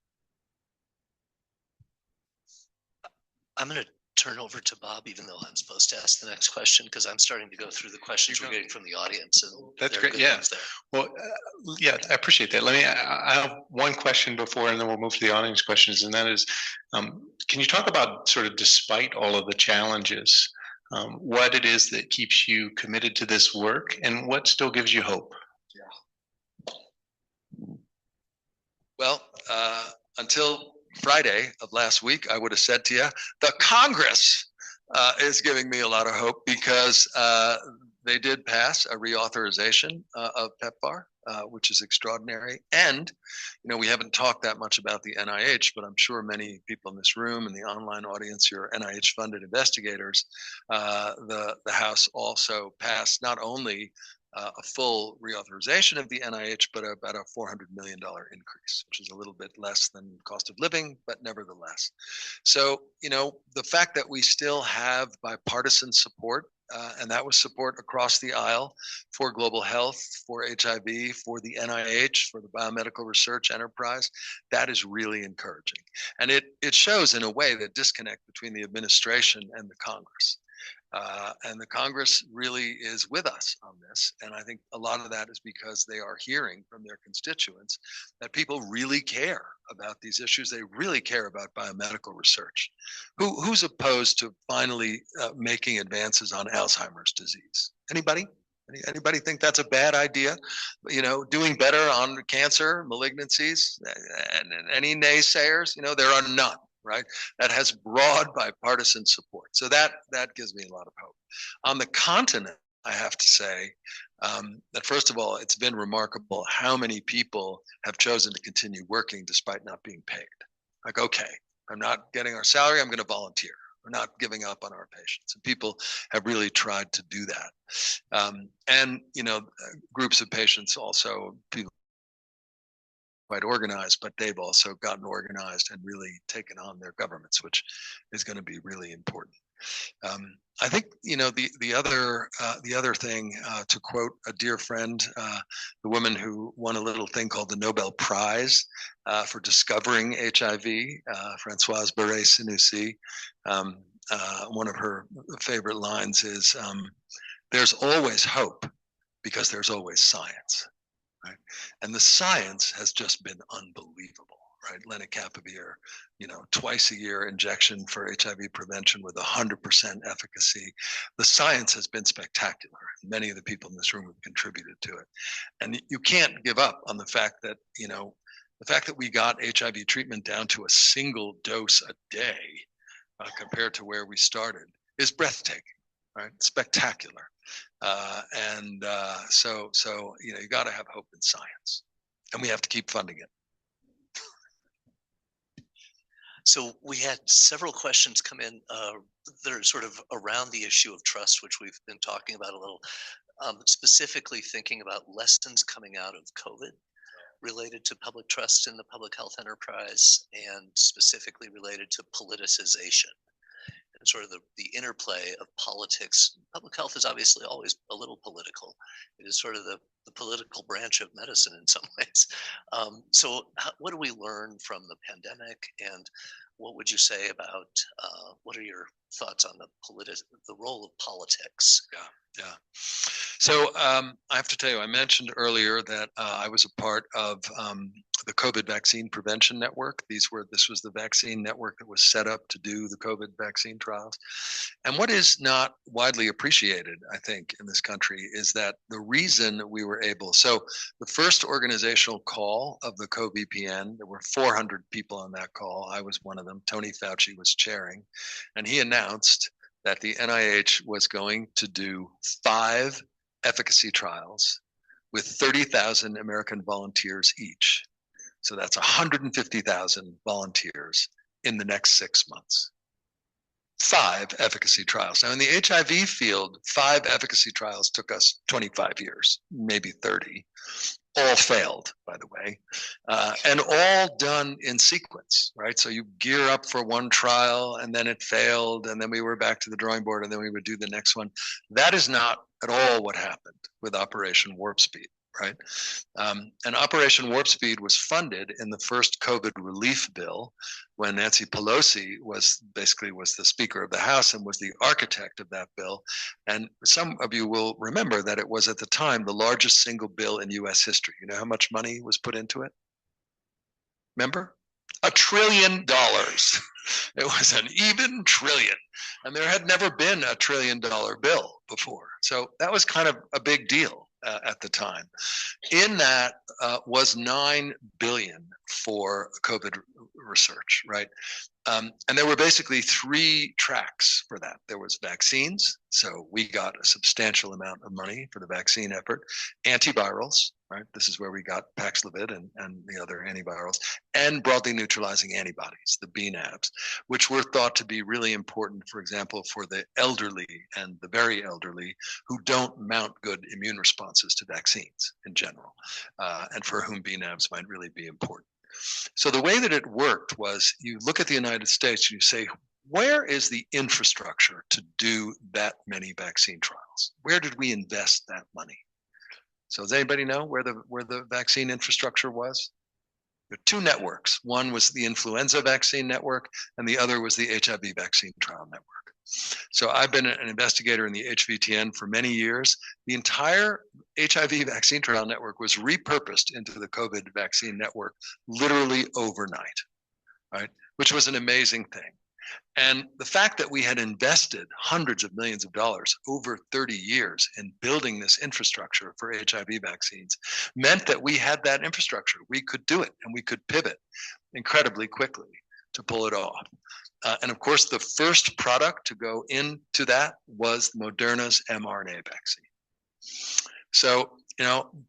I'm going to turn over to Bob, even though I'm supposed to ask the next question, because I'm starting to go through the questions we're getting from the audience. And that's great. Yeah. Well, yeah, I appreciate that. I have one question before, and then we'll move to the audience questions. And that is, can you talk about, sort of despite all of the challenges, what it is that keeps you committed to this work and what still gives you hope? Well, until Friday of last week, I would have said to you, the Congress is giving me a lot of hope, because they did pass a reauthorization of PEPFAR, which is extraordinary. And, we haven't talked that much about the NIH, but I'm sure many people in this room and the online audience who are NIH-funded investigators, the House also passed not only a full reauthorization of the NIH, but about a $400 million increase, which is a little bit less than cost of living, but nevertheless. So, the fact that we still have bipartisan support, and that was support across the aisle for global health, for HIV, for the NIH, for the biomedical research enterprise, that is really encouraging. And it shows in a way the disconnect between the administration and the Congress. And the Congress really is with us on this. And I think a lot of that is because they are hearing from their constituents that people really care about these issues. They really care about biomedical research. Who's opposed to finally making advances on Alzheimer's disease? Anybody? Anybody think that's a bad idea? Doing better on cancer, malignancies, and any naysayers? There are none. Right? That has broad bipartisan support. So that gives me a lot of hope. On the continent, I have to say that first of all, it's been remarkable how many people have chosen to continue working despite not being paid. Like, okay, I'm not getting our salary, I'm going to volunteer. We're not giving up on our patients. And people have really tried to do that. And, groups of patients also, people quite organized, but they've also gotten organized and really taken on their governments, which is going to be really important. I think the other thing, to quote a dear friend, the woman who won a little thing called the Nobel Prize for discovering HIV, Françoise Barré-Sinoussi, one of her favorite lines is, "There's always hope because there's always science." Right? And the science has just been unbelievable, right? Lenacapavir, twice a year injection for HIV prevention with 100% efficacy. The science has been spectacular. Many of the people in this room have contributed to it. And you can't give up on the fact that, the fact that we got HIV treatment down to a single dose a day compared to where we started is breathtaking, right? Spectacular. So you got to have hope in science. and we have to keep funding it. So we had several questions come in that are sort of around the issue of trust, which we've been talking about a little, specifically thinking about lessons coming out of COVID related to public trust in the public health enterprise, and specifically related to politicization and sort of the interplay of politics. Public health is obviously always a little political. It is sort of the political branch of medicine in some ways. So what do we learn from the pandemic, and what would you say about what are your thoughts on the role of politics? Yeah. So I have to tell you, I mentioned earlier that I was a part of the COVID vaccine prevention network. This was the vaccine network that was set up to do the COVID vaccine trials. And what is not widely appreciated, I think, in this country is that the reason we were able, so the first organizational call of the CoVPN, there were 400 people on that call. I was one of them. Tony Fauci was chairing, and he announced that the NIH was going to do 5 efficacy trials with 30,000 American volunteers each. So that's 150,000 volunteers in the next 6 months. 5 efficacy trials. Now in the HIV field, 5 efficacy trials took us 25 years, maybe 30. All failed, by the way, and all done in sequence, right? So you gear up for one trial and then it failed, and then we were back to the drawing board, and then we would do the next one. That is not at all what happened with Operation Warp Speed, right? And Operation Warp Speed was funded in the first COVID relief bill when Nancy Pelosi was the Speaker of the House and was the architect of that bill. And some of you will remember that it was at the time the largest single bill in US history. You know how much money was put into it? Remember? $1 trillion. It was an even trillion. And there had never been a $1 trillion bill before. So that was kind of a big deal at the time. In that was $9 billion for COVID research, right? And there were basically 3 tracks for that. There was vaccines, so we got a substantial amount of money for the vaccine effort. Antivirals, right? This is where we got Paxlovid and the other antivirals, and broadly neutralizing antibodies, the BNAbs, which were thought to be really important, for example, for the elderly and the very elderly who don't mount good immune responses to vaccines in general, and for whom BNAbs might really be important. So the way that it worked was you look at the United States and you say, where is the infrastructure to do that many vaccine trials? Where did we invest that money? So does anybody know where the vaccine infrastructure was? There are 2 networks. One was the influenza vaccine network, and the other was the HIV vaccine trial network. So I've been an investigator in the HVTN for many years. The entire HIV vaccine trial network was repurposed into the COVID vaccine network literally overnight, right? Which was an amazing thing. And the fact that we had invested hundreds of millions of dollars over 30 years in building this infrastructure for HIV vaccines meant that we had that infrastructure. We could do it, and we could pivot incredibly quickly to pull it off. And of course, the first product to go into that was Moderna's mRNA vaccine. So,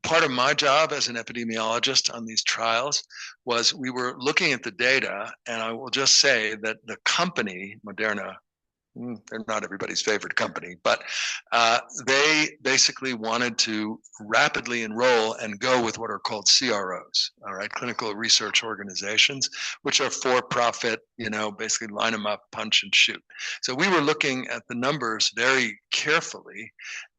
part of my job as an epidemiologist on these trials was we were looking at the data, and I will just say that the company, Moderna, they're not everybody's favorite company, but they basically wanted to rapidly enroll and go with what are called CROs, all right, clinical research organizations, which are for-profit, basically line them up, punch and shoot. So we were looking at the numbers very carefully,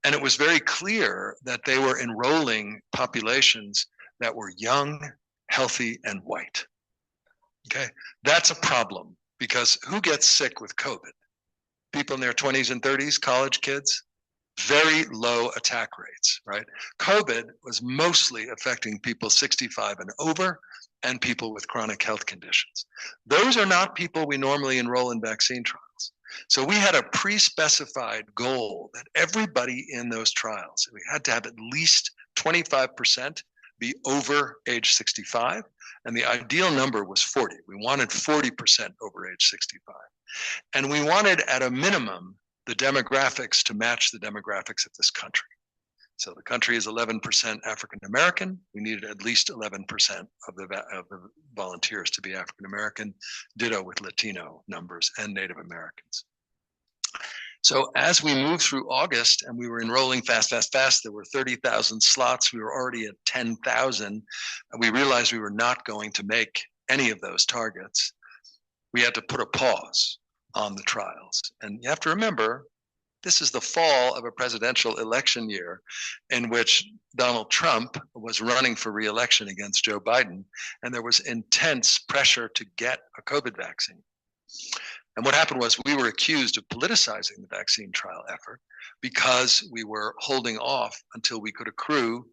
and it was very clear that they were enrolling populations that were young, healthy, and white. Okay, that's a problem, because who gets sick with COVID? People in their 20s and 30s, college kids, very low attack rates, right? COVID was mostly affecting people 65 and over and people with chronic health conditions. Those are not people we normally enroll in vaccine trials. So we had a pre-specified goal that everybody in those trials, we had to have at least 25% be over age 65, and the ideal number was 40. We wanted 40% over age 65. And we wanted, at a minimum, the demographics to match the demographics of this country. So the country is 11% African American. We needed at least 11% of the volunteers to be African American, ditto with Latino numbers and Native Americans. So as we moved through August and we were enrolling fast, there were 30,000 slots. We were already at 10,000. We realized we were not going to make any of those targets. We had to put a pause on the trials. And you have to remember, this is the fall of a presidential election year in which Donald Trump was running for re-election against Joe Biden, and there was intense pressure to get a COVID vaccine. And what happened was we were accused of politicizing the vaccine trial effort because we were holding off until we could accrue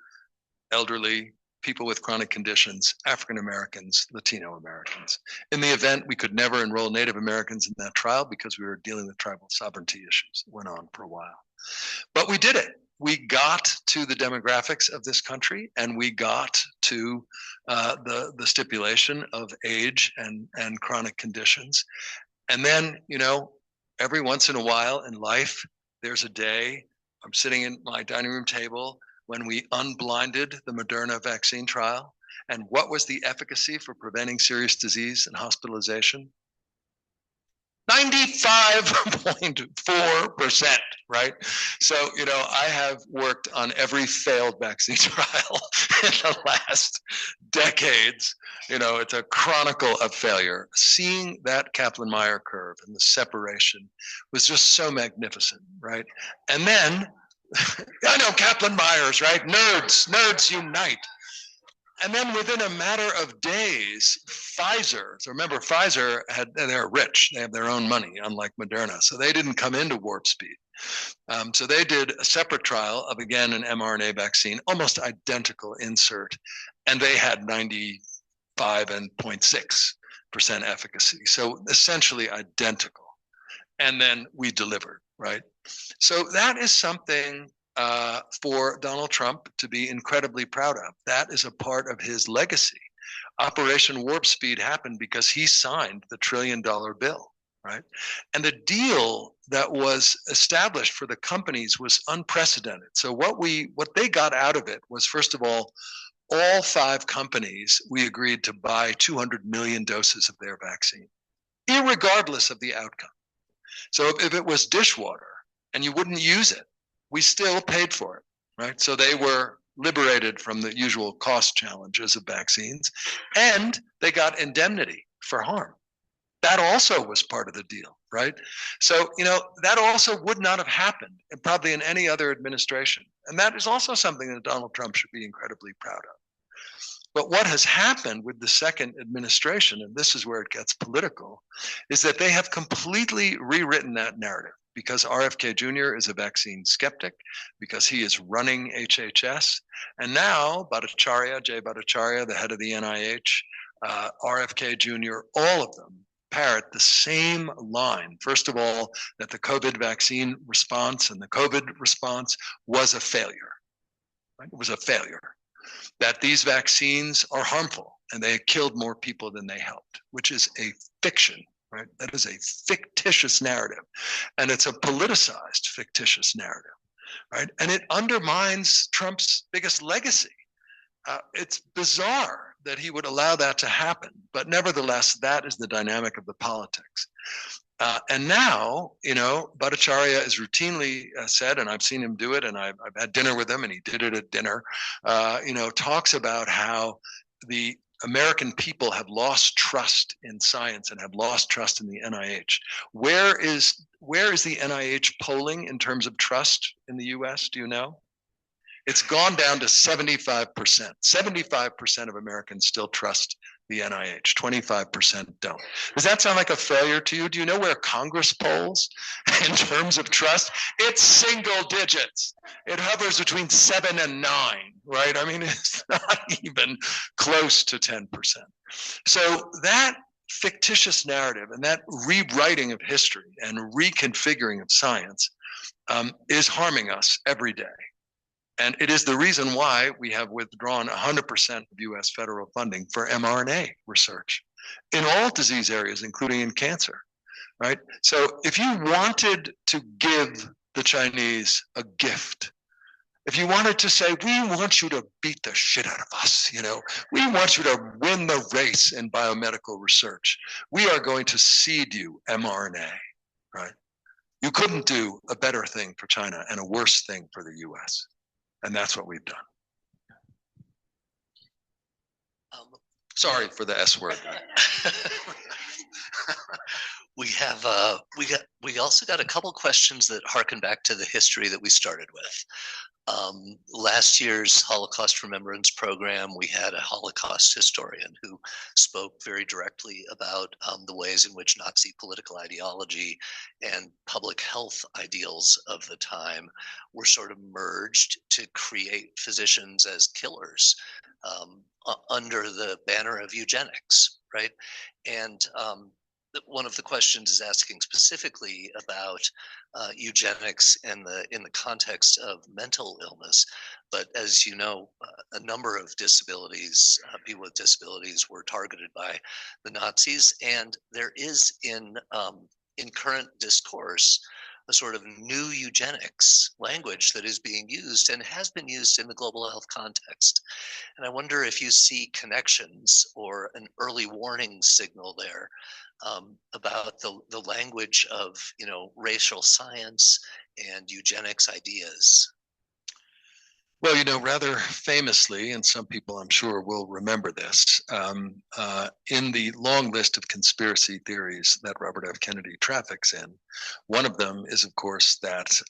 elderly, people with chronic conditions, African Americans, Latino Americans. In the event, we could never enroll Native Americans in that trial because we were dealing with tribal sovereignty issues. It went on for a while. But we did it. We got to the demographics of this country, and we got to the stipulation of age and chronic conditions. And then, you know, every once in a while in life, there's a day, I'm sitting in my dining room table when we unblinded the Moderna vaccine trial. And what was the efficacy for preventing serious disease and hospitalization? 95.4%, right? So, you know, I have worked on every failed vaccine trial in the last decades. You know, it's a chronicle of failure. Seeing that Kaplan-Meier curve and the separation was just so magnificent, right? And then, I know Kaplan-Meiers, right? Nerds unite. And then within a matter of days, Pfizer, so remember Pfizer they're rich, they have their own money, unlike Moderna. So they didn't come into warp speed. So they did a separate trial of, again, an mRNA vaccine, almost identical insert, and they had 95.6% efficacy. So essentially identical. And then we delivered, right? So that is something for Donald Trump to be incredibly proud of. That is a part of his legacy. Operation Warp Speed happened because he signed the $1 trillion bill, right? And the deal that was established for the companies was unprecedented. So what they got out of it was, first of all 5 companies, we agreed to buy 200 million doses of their vaccine, irregardless of the outcome. So if it was dishwater and you wouldn't use it, we still paid for it, right? So they were liberated from the usual cost challenges of vaccines, and they got indemnity for harm. That also was part of the deal, right? So, you know, that also would not have happened probably in any other administration. And that is also something that Donald Trump should be incredibly proud of. But what has happened with the second administration, and this is where it gets political, is that they have completely rewritten that narrative. Because RFK Jr. is a vaccine skeptic, because he is running HHS. And now Jay Bhattacharya, the head of the NIH, RFK Jr., all of them parrot the same line. First of all, that the COVID vaccine response and the COVID response was a failure. Right? It was a failure. That these vaccines are harmful and they killed more people than they helped, which is a fiction. Right? That is a fictitious narrative, and it's a politicized fictitious narrative, right? And it undermines Trump's biggest legacy. It's bizarre that he would allow that to happen, but nevertheless, that is the dynamic of the politics. And now, you know, Bhattacharya is routinely said, and I've seen him do it, and I've had dinner with him, and he did it at dinner, you know, talks about how the American people have lost trust in science and have lost trust in the NIH. Where is the NIH polling in terms of trust in the US? Do you know? It's gone down to 75%. 75% of Americans still trust the NIH, 25% don't. Does that sound like a failure to you? Do you know where Congress polls in terms of trust? It's single digits. It hovers between 7 and 9, right? I mean, it's not even close to 10%. So that fictitious narrative and that rewriting of history and reconfiguring of science is harming us every day. And it is the reason why we have withdrawn 100% of US federal funding for mRNA research in all disease areas, including in cancer, right? So if you wanted to give the Chinese a gift, If you wanted to say, we want you to beat the shit out of us, we want you to win the race in biomedical research, we are going to seed you mRNA, right? You couldn't do a better thing for China and a worse thing for the US. And that's what we've done. Sorry for the S word. We also got a couple questions that harken back to the history that we started with. Last year's Holocaust Remembrance Program, we had a Holocaust historian who spoke very directly about the ways in which Nazi political ideology and public health ideals of the time were sort of merged to create physicians as killers under the banner of eugenics, right? And one of the questions is asking specifically about eugenics in the context of mental illness. But as you know, a number of disabilities, people with disabilities, were targeted by the Nazis, and there is in current discourse a sort of new eugenics language that is being used and has been used in the global health context. And I wonder if you see connections or an early warning signal there about the language of racial science and eugenics ideas. Well, rather famously, and some people I'm sure will remember this, in the long list of conspiracy theories that Robert F. Kennedy traffics in, one of them is, of course, that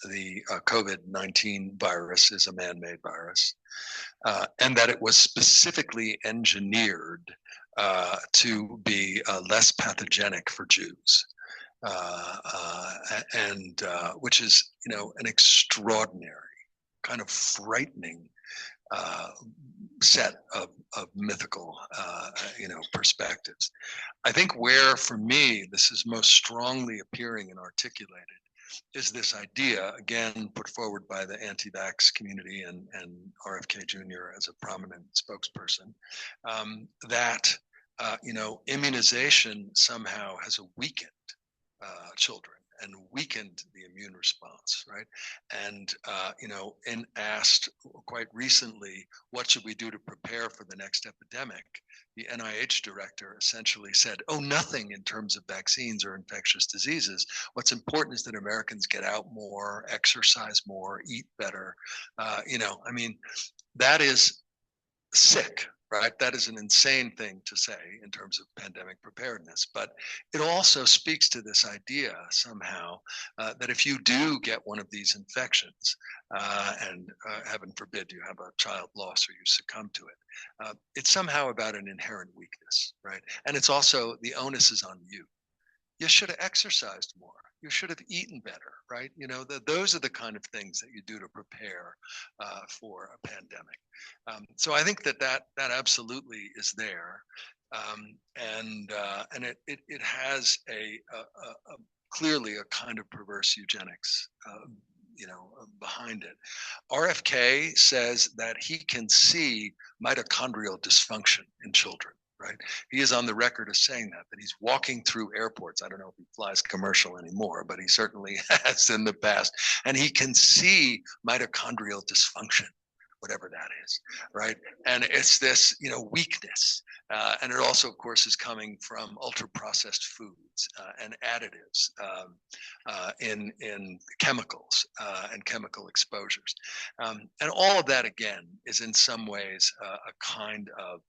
the COVID-19 virus is a man-made virus, and that it was specifically engineered to be less pathogenic for Jews, and which is, an extraordinary, kind of frightening set of mythical, perspectives. I think where, for me, this is most strongly appearing and articulated is this idea, again, put forward by the anti-vax community and RFK Jr. as a prominent spokesperson, that, immunization somehow has weakened children and weakened the immune response, right? And, and asked quite recently, what should we do to prepare for the next epidemic? The NIH director essentially said, oh, nothing in terms of vaccines or infectious diseases. What's important is that Americans get out more, exercise more, eat better. That is sick, right? That is an insane thing to say in terms of pandemic preparedness, but it also speaks to this idea somehow that if you do get one of these infections, and heaven forbid you have a child loss or you succumb to it, it's somehow about an inherent weakness, right? And it's also, the onus is on you. You should have exercised more. You should have eaten better, right? Those are the kind of things that you do to prepare for a pandemic. So I think that absolutely is there, and it has a clearly a kind of perverse eugenics, behind it. RFK says that he can see mitochondrial dysfunction in children. Right. He is on the record as saying that he's walking through airports. I don't know if he flies commercial anymore, but he certainly has in the past. And he can see mitochondrial dysfunction, whatever that is, right? And it's this, weakness. And it also, of course, is coming from ultra-processed foods and additives in chemicals and chemical exposures. And all of that, again, is in some ways a kind of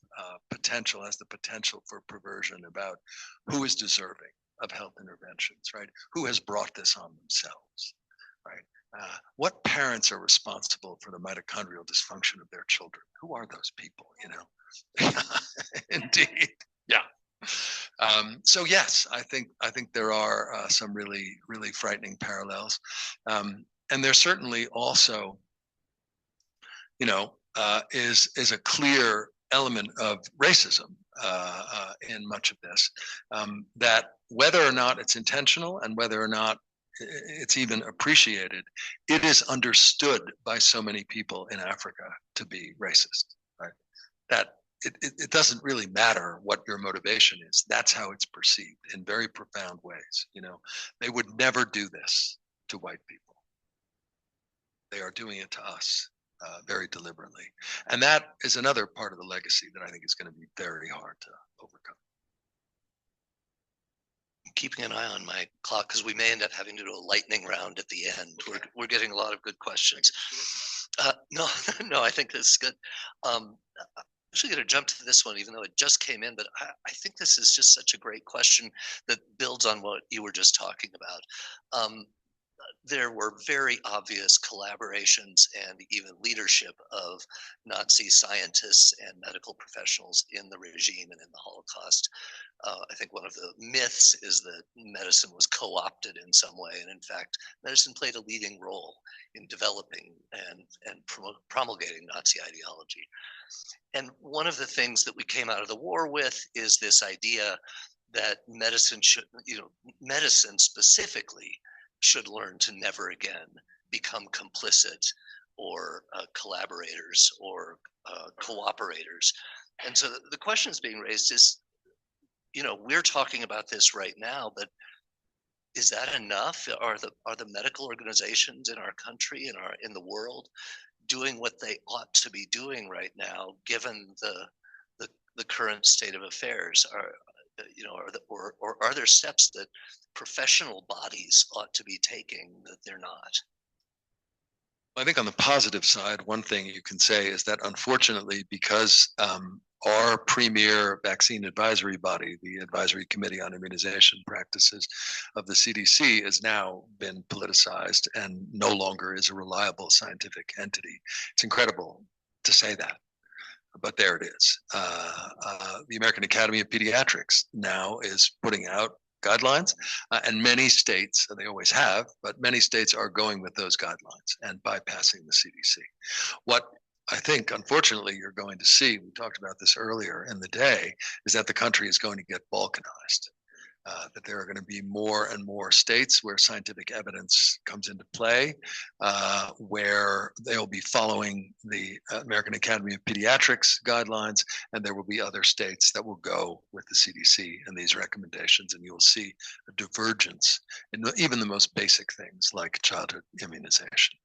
potential, has the potential for perversion about who is deserving of health interventions, right? Who has brought this on themselves, right? What parents are responsible for the mitochondrial dysfunction of their children? Who are those people, Indeed, yeah. So yes, I think there are some really, really frightening parallels, and there certainly also, is a clear element of racism in much of this, that whether or not it's intentional and whether or not it's even appreciated, it is understood by so many people in Africa to be racist, right? That it doesn't really matter what your motivation is. That's how it's perceived in very profound ways. They would never do this to white people. they are doing it to us very deliberately. And that is another part of the legacy that I think is going to be very hard to overcome. Keeping an eye on my clock because we may end up having to do a lightning round at the end. We're getting a lot of good questions. No, no, I think that's good. I'm actually going to jump to this one, even though it just came in, but I think this is just such a great question that builds on what you were just talking about. There were very obvious collaborations and even leadership of Nazi scientists and medical professionals in the regime and in the Holocaust. I think one of the myths is that medicine was co-opted in some way, and in fact, medicine played a leading role in developing and promulgating Nazi ideology. And one of the things that we came out of the war with is this idea that medicine should, medicine specifically should learn to never again become complicit or collaborators or cooperators. And so the question is being raised is, we're talking about this right now, but is that enough? Are the medical organizations in our country and in the world doing what they ought to be doing right now, given the current state of affairs? Or are there steps that professional bodies ought to be taking that they're not? I think on the positive side, one thing you can say is that unfortunately, because our premier vaccine advisory body, the Advisory Committee on Immunization Practices of the CDC, has now been politicized and no longer is a reliable scientific entity. It's incredible to say that, but there it is. The American Academy of Pediatrics now is putting out guidelines, and many states, they always have, but many states are going with those guidelines and bypassing the CDC. What I think, unfortunately, you're going to see, we talked about this earlier in the day, is that the country is going to get balkanized. That there are going to be more and more states where scientific evidence comes into play, where they'll be following the American Academy of Pediatrics guidelines, and there will be other states that will go with the CDC and these recommendations, and you'll see a divergence in even the most basic things like childhood immunization.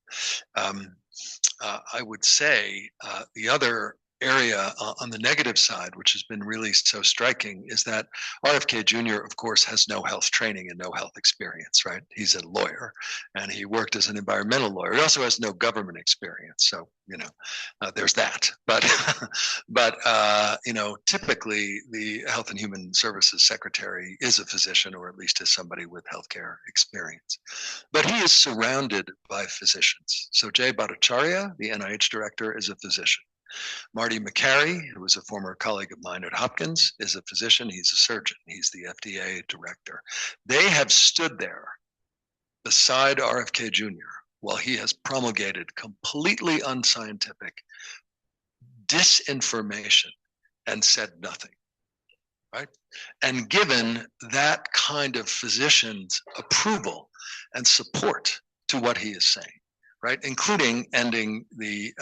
I would say the other area on the negative side, which has been really so striking, is that RFK Jr., of course, has no health training and no health experience, right? He's a lawyer and he worked as an environmental lawyer. He also has no government experience. So, there's that. But, typically the Health and Human Services Secretary is a physician, or at least is somebody with healthcare experience. But he is surrounded by physicians. So Jay Bhattacharya, the NIH director, is a physician. Marty Makary, who was a former colleague of mine at Hopkins, is a physician. He's a surgeon. He's the FDA director. They have stood there beside RFK Jr. while he has promulgated completely unscientific disinformation and said nothing, right? And given that kind of physician's approval and support to what he is saying, right, including ending the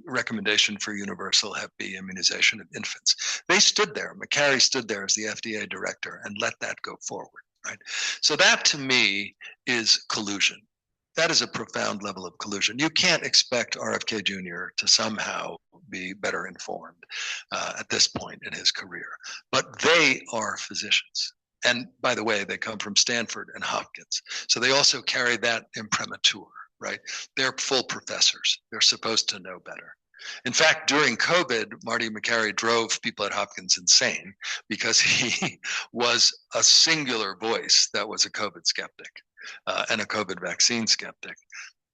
recommendation for universal Hep B immunization of infants. They stood there, Makary stood there as the FDA director and let that go forward, right? So that to me is collusion. That is a profound level of collusion. You can't expect RFK Jr. to somehow be better informed at this point in his career, but they are physicians. And by the way, they come from Stanford and Hopkins. So they also carry that imprimatur. Right? They're full professors. They're supposed to know better. In fact, during COVID, Marty Makary drove people at Hopkins insane because he was a singular voice that was a COVID skeptic and a COVID vaccine skeptic.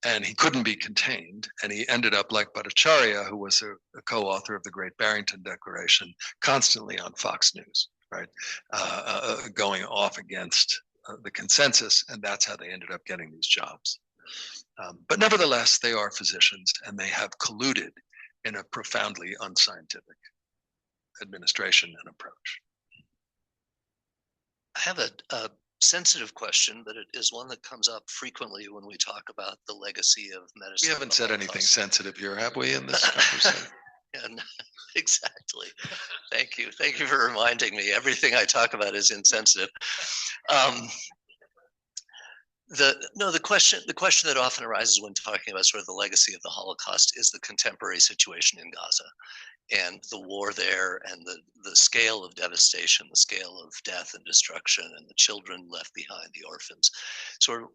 And he couldn't be contained. And he ended up like Bhattacharya, who was a co-author of the Great Barrington Declaration, constantly on Fox News, right? Going off against the consensus. And that's how they ended up getting these jobs. But nevertheless, they are physicians and they have colluded in a profoundly unscientific administration and approach. I have a sensitive question, but it is one that comes up frequently when we talk about the legacy of medicine. We haven't said anything sensitive here, have we, in this conversation? And exactly. Thank you. Thank you for reminding me. Everything I talk about is insensitive. The question that often arises when talking about sort of the legacy of the Holocaust is the contemporary situation in Gaza and the war there and the scale of devastation, the scale of death and destruction, and the children left behind, the orphans. So,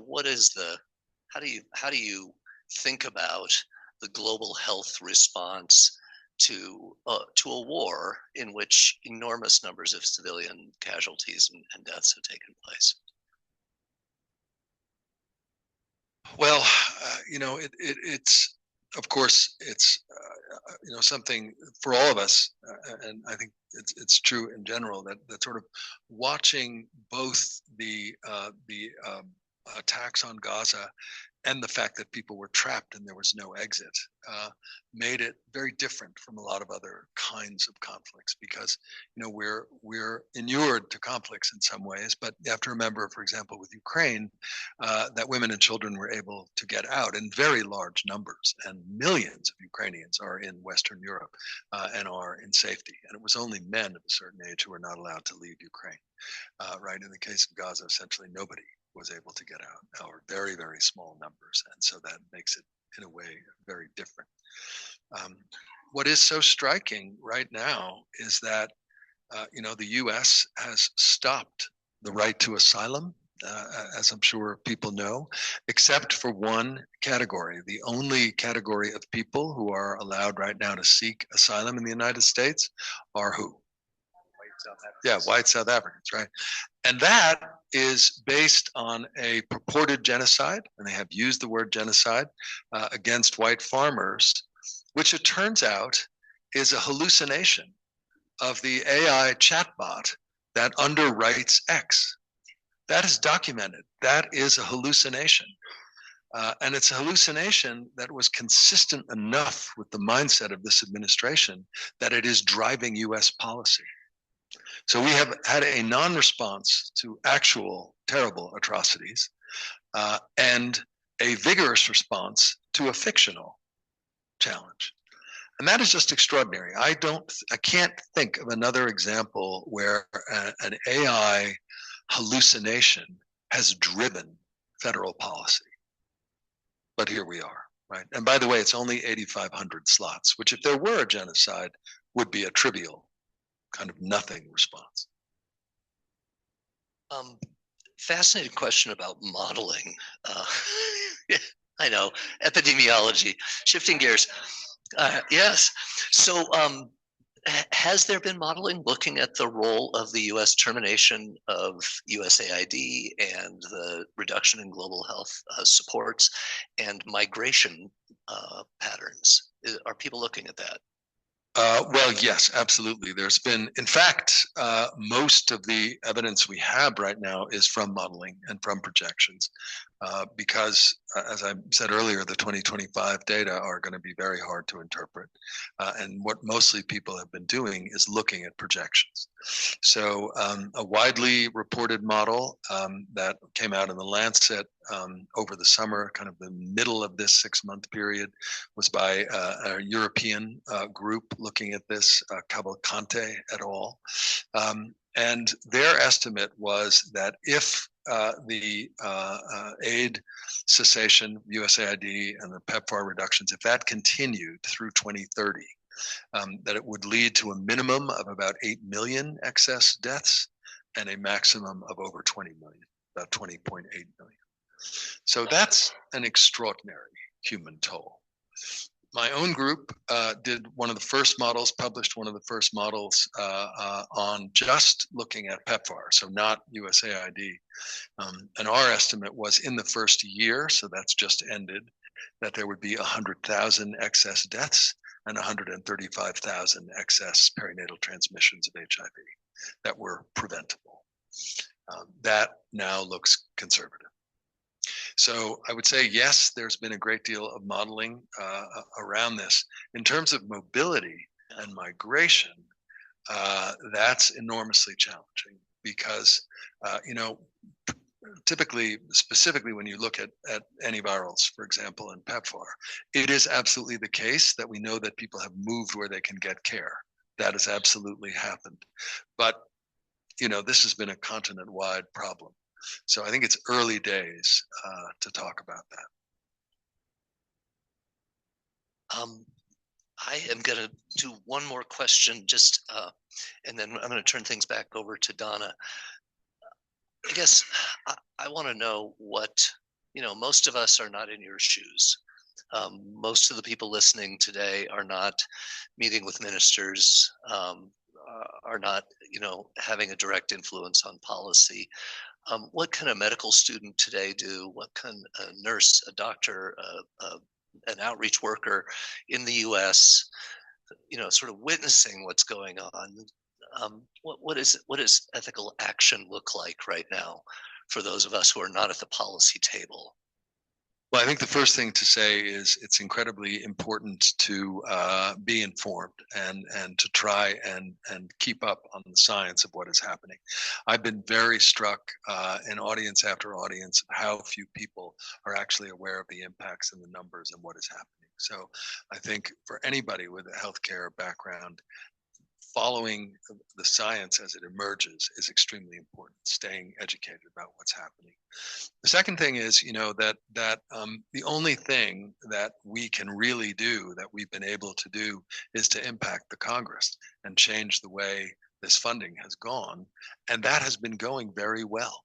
what is how do you think about the global health response to a war in which enormous numbers of civilian casualties and deaths have taken place? Well, it's of course it's something for all of us, and I think it's true in general that sort of watching both the attacks on Gaza and the fact that people were trapped and there was no exit made it very different from a lot of other kinds of conflicts, because we're inured to conflicts in some ways, but you have to remember, for example, with Ukraine, that women and children were able to get out in very large numbers, and millions of Ukrainians are in Western Europe and are in safety, and it was only men of a certain age who were not allowed to leave Ukraine. Right, in the case of Gaza, essentially nobody was able to get out, or very, very small numbers. And so that makes it, in a way, very different. What is so striking right now is that, the US has stopped the right to asylum, as I'm sure people know, except for one category. The only category of people who are allowed right now to seek asylum in the United States are who? Yeah, white South Africans, right? And that is based on a purported genocide, and they have used the word genocide against white farmers, which it turns out is a hallucination of the AI chatbot that underwrites X. That is documented. That is a hallucination. And it's a hallucination that was consistent enough with the mindset of this administration that it is driving US policy. So we have had a non-response to actual terrible atrocities and a vigorous response to a fictional challenge. And that is just extraordinary. I can't think of another example where an AI hallucination has driven federal policy. But here we are, right? And by the way, it's only 8,500 slots, which if there were a genocide would be a trivial kind of nothing response. Fascinating question about modeling. I know, epidemiology, shifting gears. Yes. So has there been modeling looking at the role of the US termination of USAID and the reduction in global health supports and migration patterns? Are people looking at that? Well, yes, absolutely. There's been, in fact, most of the evidence we have right now is from modeling and from projections, because, as I said earlier, the 2025 data are going to be very hard to interpret. And what mostly people have been doing is looking at projections. So a widely reported model that came out in the Lancet over the summer, kind of the middle of this 6-month period, was by a European group looking at this, Cavalcante et al. And their estimate was that if the aid cessation, USAID, and the PEPFAR reductions, if that continued through 2030, that it would lead to a minimum of about 8 million excess deaths and a maximum of over 20 million, about 20.8 million. So that's an extraordinary human toll. My own group did one of the first models, published one of the first models on just looking at PEPFAR, so not USAID. And our estimate was in the first year, so that's just ended, that there would be 100,000 excess deaths and 135,000 excess perinatal transmissions of HIV that were preventable. That now looks conservative. So I would say, yes, there's been a great deal of modeling around this. In terms of mobility and migration, that's enormously challenging because, typically, specifically when you look at antivirals, for example, and PEPFAR, it is absolutely the case that we know that people have moved where they can get care. That has absolutely happened. But, this has been a continent-wide problem. So I think it's early days to talk about that. I am going to do one more question, and then I'm going to turn things back over to Donna. I guess I want to know what, most of us are not in your shoes. Most of the people listening today are not meeting with ministers, are not, having a direct influence on policy. What can a medical student today do? What can a nurse, a doctor, an outreach worker in the US, sort of witnessing what's going on? What does ethical action look like right now for those of us who are not at the policy table? Well, I think the first thing to say is it's incredibly important to be informed and to try and keep up on the science of what is happening. I've been very struck in audience after audience of how few people are actually aware of the impacts and the numbers and what is happening. So I think for anybody with a healthcare background, following the science as it emerges is extremely important, staying educated about what's happening. The second thing is, that the only thing that we can really do, that we've been able to do, is to impact the Congress and change the way this funding has gone. And that has been going very well.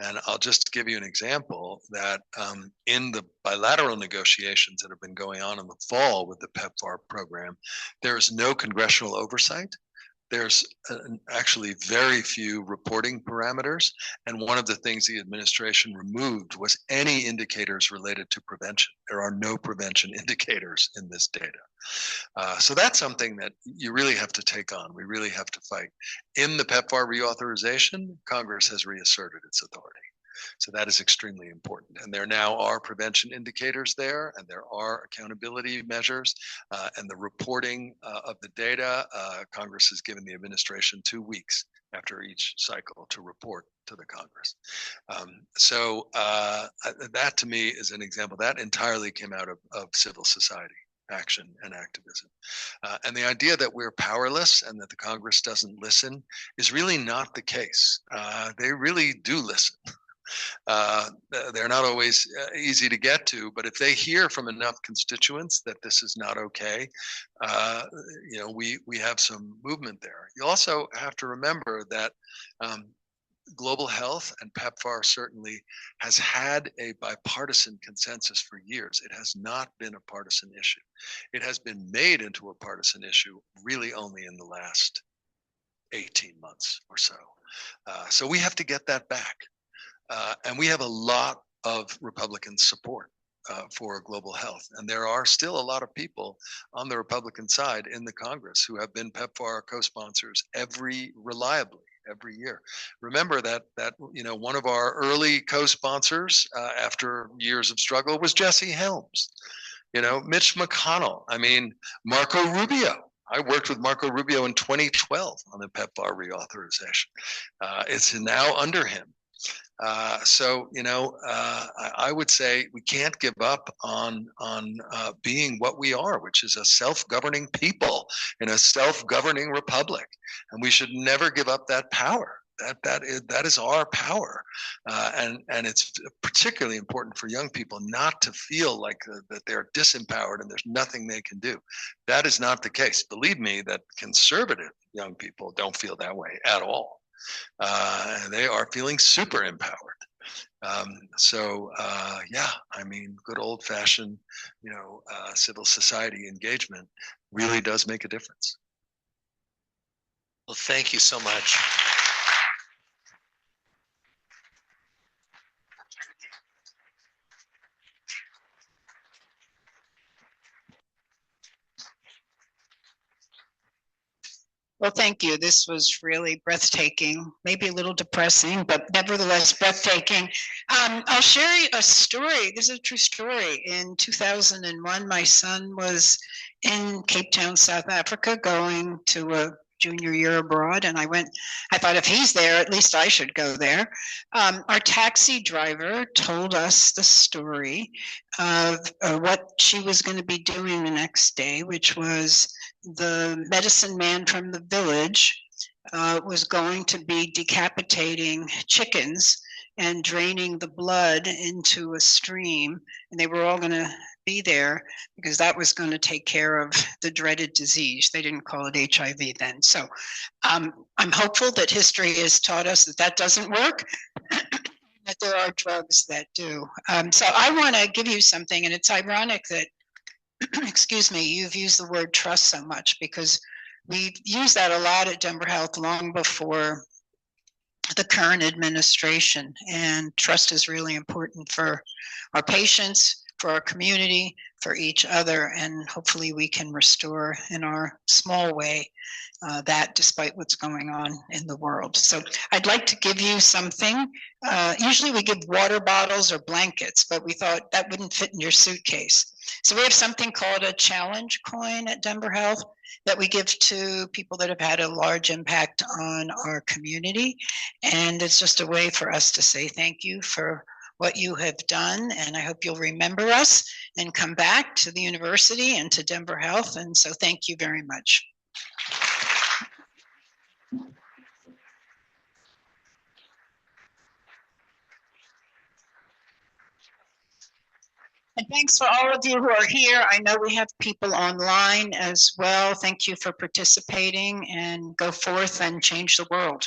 And I'll just give you an example that in the bilateral negotiations that have been going on in the fall with the PEPFAR program, there is no congressional oversight. There's actually very few reporting parameters. And one of the things the administration removed was any indicators related to prevention. There are no prevention indicators in this data. So that's something that you really have to take on. We really have to fight. In the PEPFAR reauthorization, Congress has reasserted its authority. So that is extremely important. And there now are prevention indicators there, and there are accountability measures, and the reporting of the data. Congress has given the administration 2 weeks after each cycle to report to the Congress. So that to me is an example. That entirely came out of civil society action and activism. And the idea that we're powerless and that the Congress doesn't listen is really not the case. They really do listen. They're not always easy to get to, but if they hear from enough constituents that this is not okay, we have some movement there. You also have to remember that global health and PEPFAR certainly has had a bipartisan consensus for years. It has not been a partisan issue. It has been made into a partisan issue really only in the last 18 months or so. So we have to get that back. And we have a lot of Republican support for global health. And there are still a lot of people on the Republican side in the Congress who have been PEPFAR co-sponsors reliably every year. Remember that one of our early co-sponsors after years of struggle was Jesse Helms, Mitch McConnell, Marco Rubio. I worked with Marco Rubio in 2012 on the PEPFAR reauthorization. It's now under him. I would say we can't give up on being what we are, which is a self-governing people in a self-governing republic, and we should never give up that power. That is our power, and it's particularly important for young people not to feel like that they're disempowered and there's nothing they can do. That is not the case. Believe me, that conservative young people don't feel that way at all. They are feeling super empowered. Good old-fashioned, civil society engagement really does make a difference. Well, thank you so much. Well, thank you. This was really breathtaking, maybe a little depressing, but nevertheless breathtaking. I'll share a story. This is a true story. In 2001, my son was in Cape Town, South Africa, going to a junior year abroad. And I thought if he's there, at least I should go there. Our taxi driver told us the story of what she was going to be doing the next day, which was the medicine man from the village was going to be decapitating chickens and draining the blood into a stream. And they were all going to be there because that was going to take care of the dreaded disease. They didn't call it HIV then. So I'm hopeful that history has taught us that that doesn't work, that there are drugs that do. So I want to give you something, and it's ironic that, excuse me, you've used the word trust so much, because we've used that a lot at Denver Health long before the current administration. And trust is really important for our patients, for our community, for each other, and hopefully we can restore in our small way that, despite what's going on in the world. So I'd like to give you something. Usually we give water bottles or blankets, but we thought that wouldn't fit in your suitcase. So we have something called a challenge coin at Denver Health that we give to people that have had a large impact on our community. And it's just a way for us to say thank you for what you have done. And I hope you'll remember us and come back to the university and to Denver Health. And so thank you very much. And thanks for all of you who are here. I know we have people online as well. Thank you for participating, and go forth and change the world.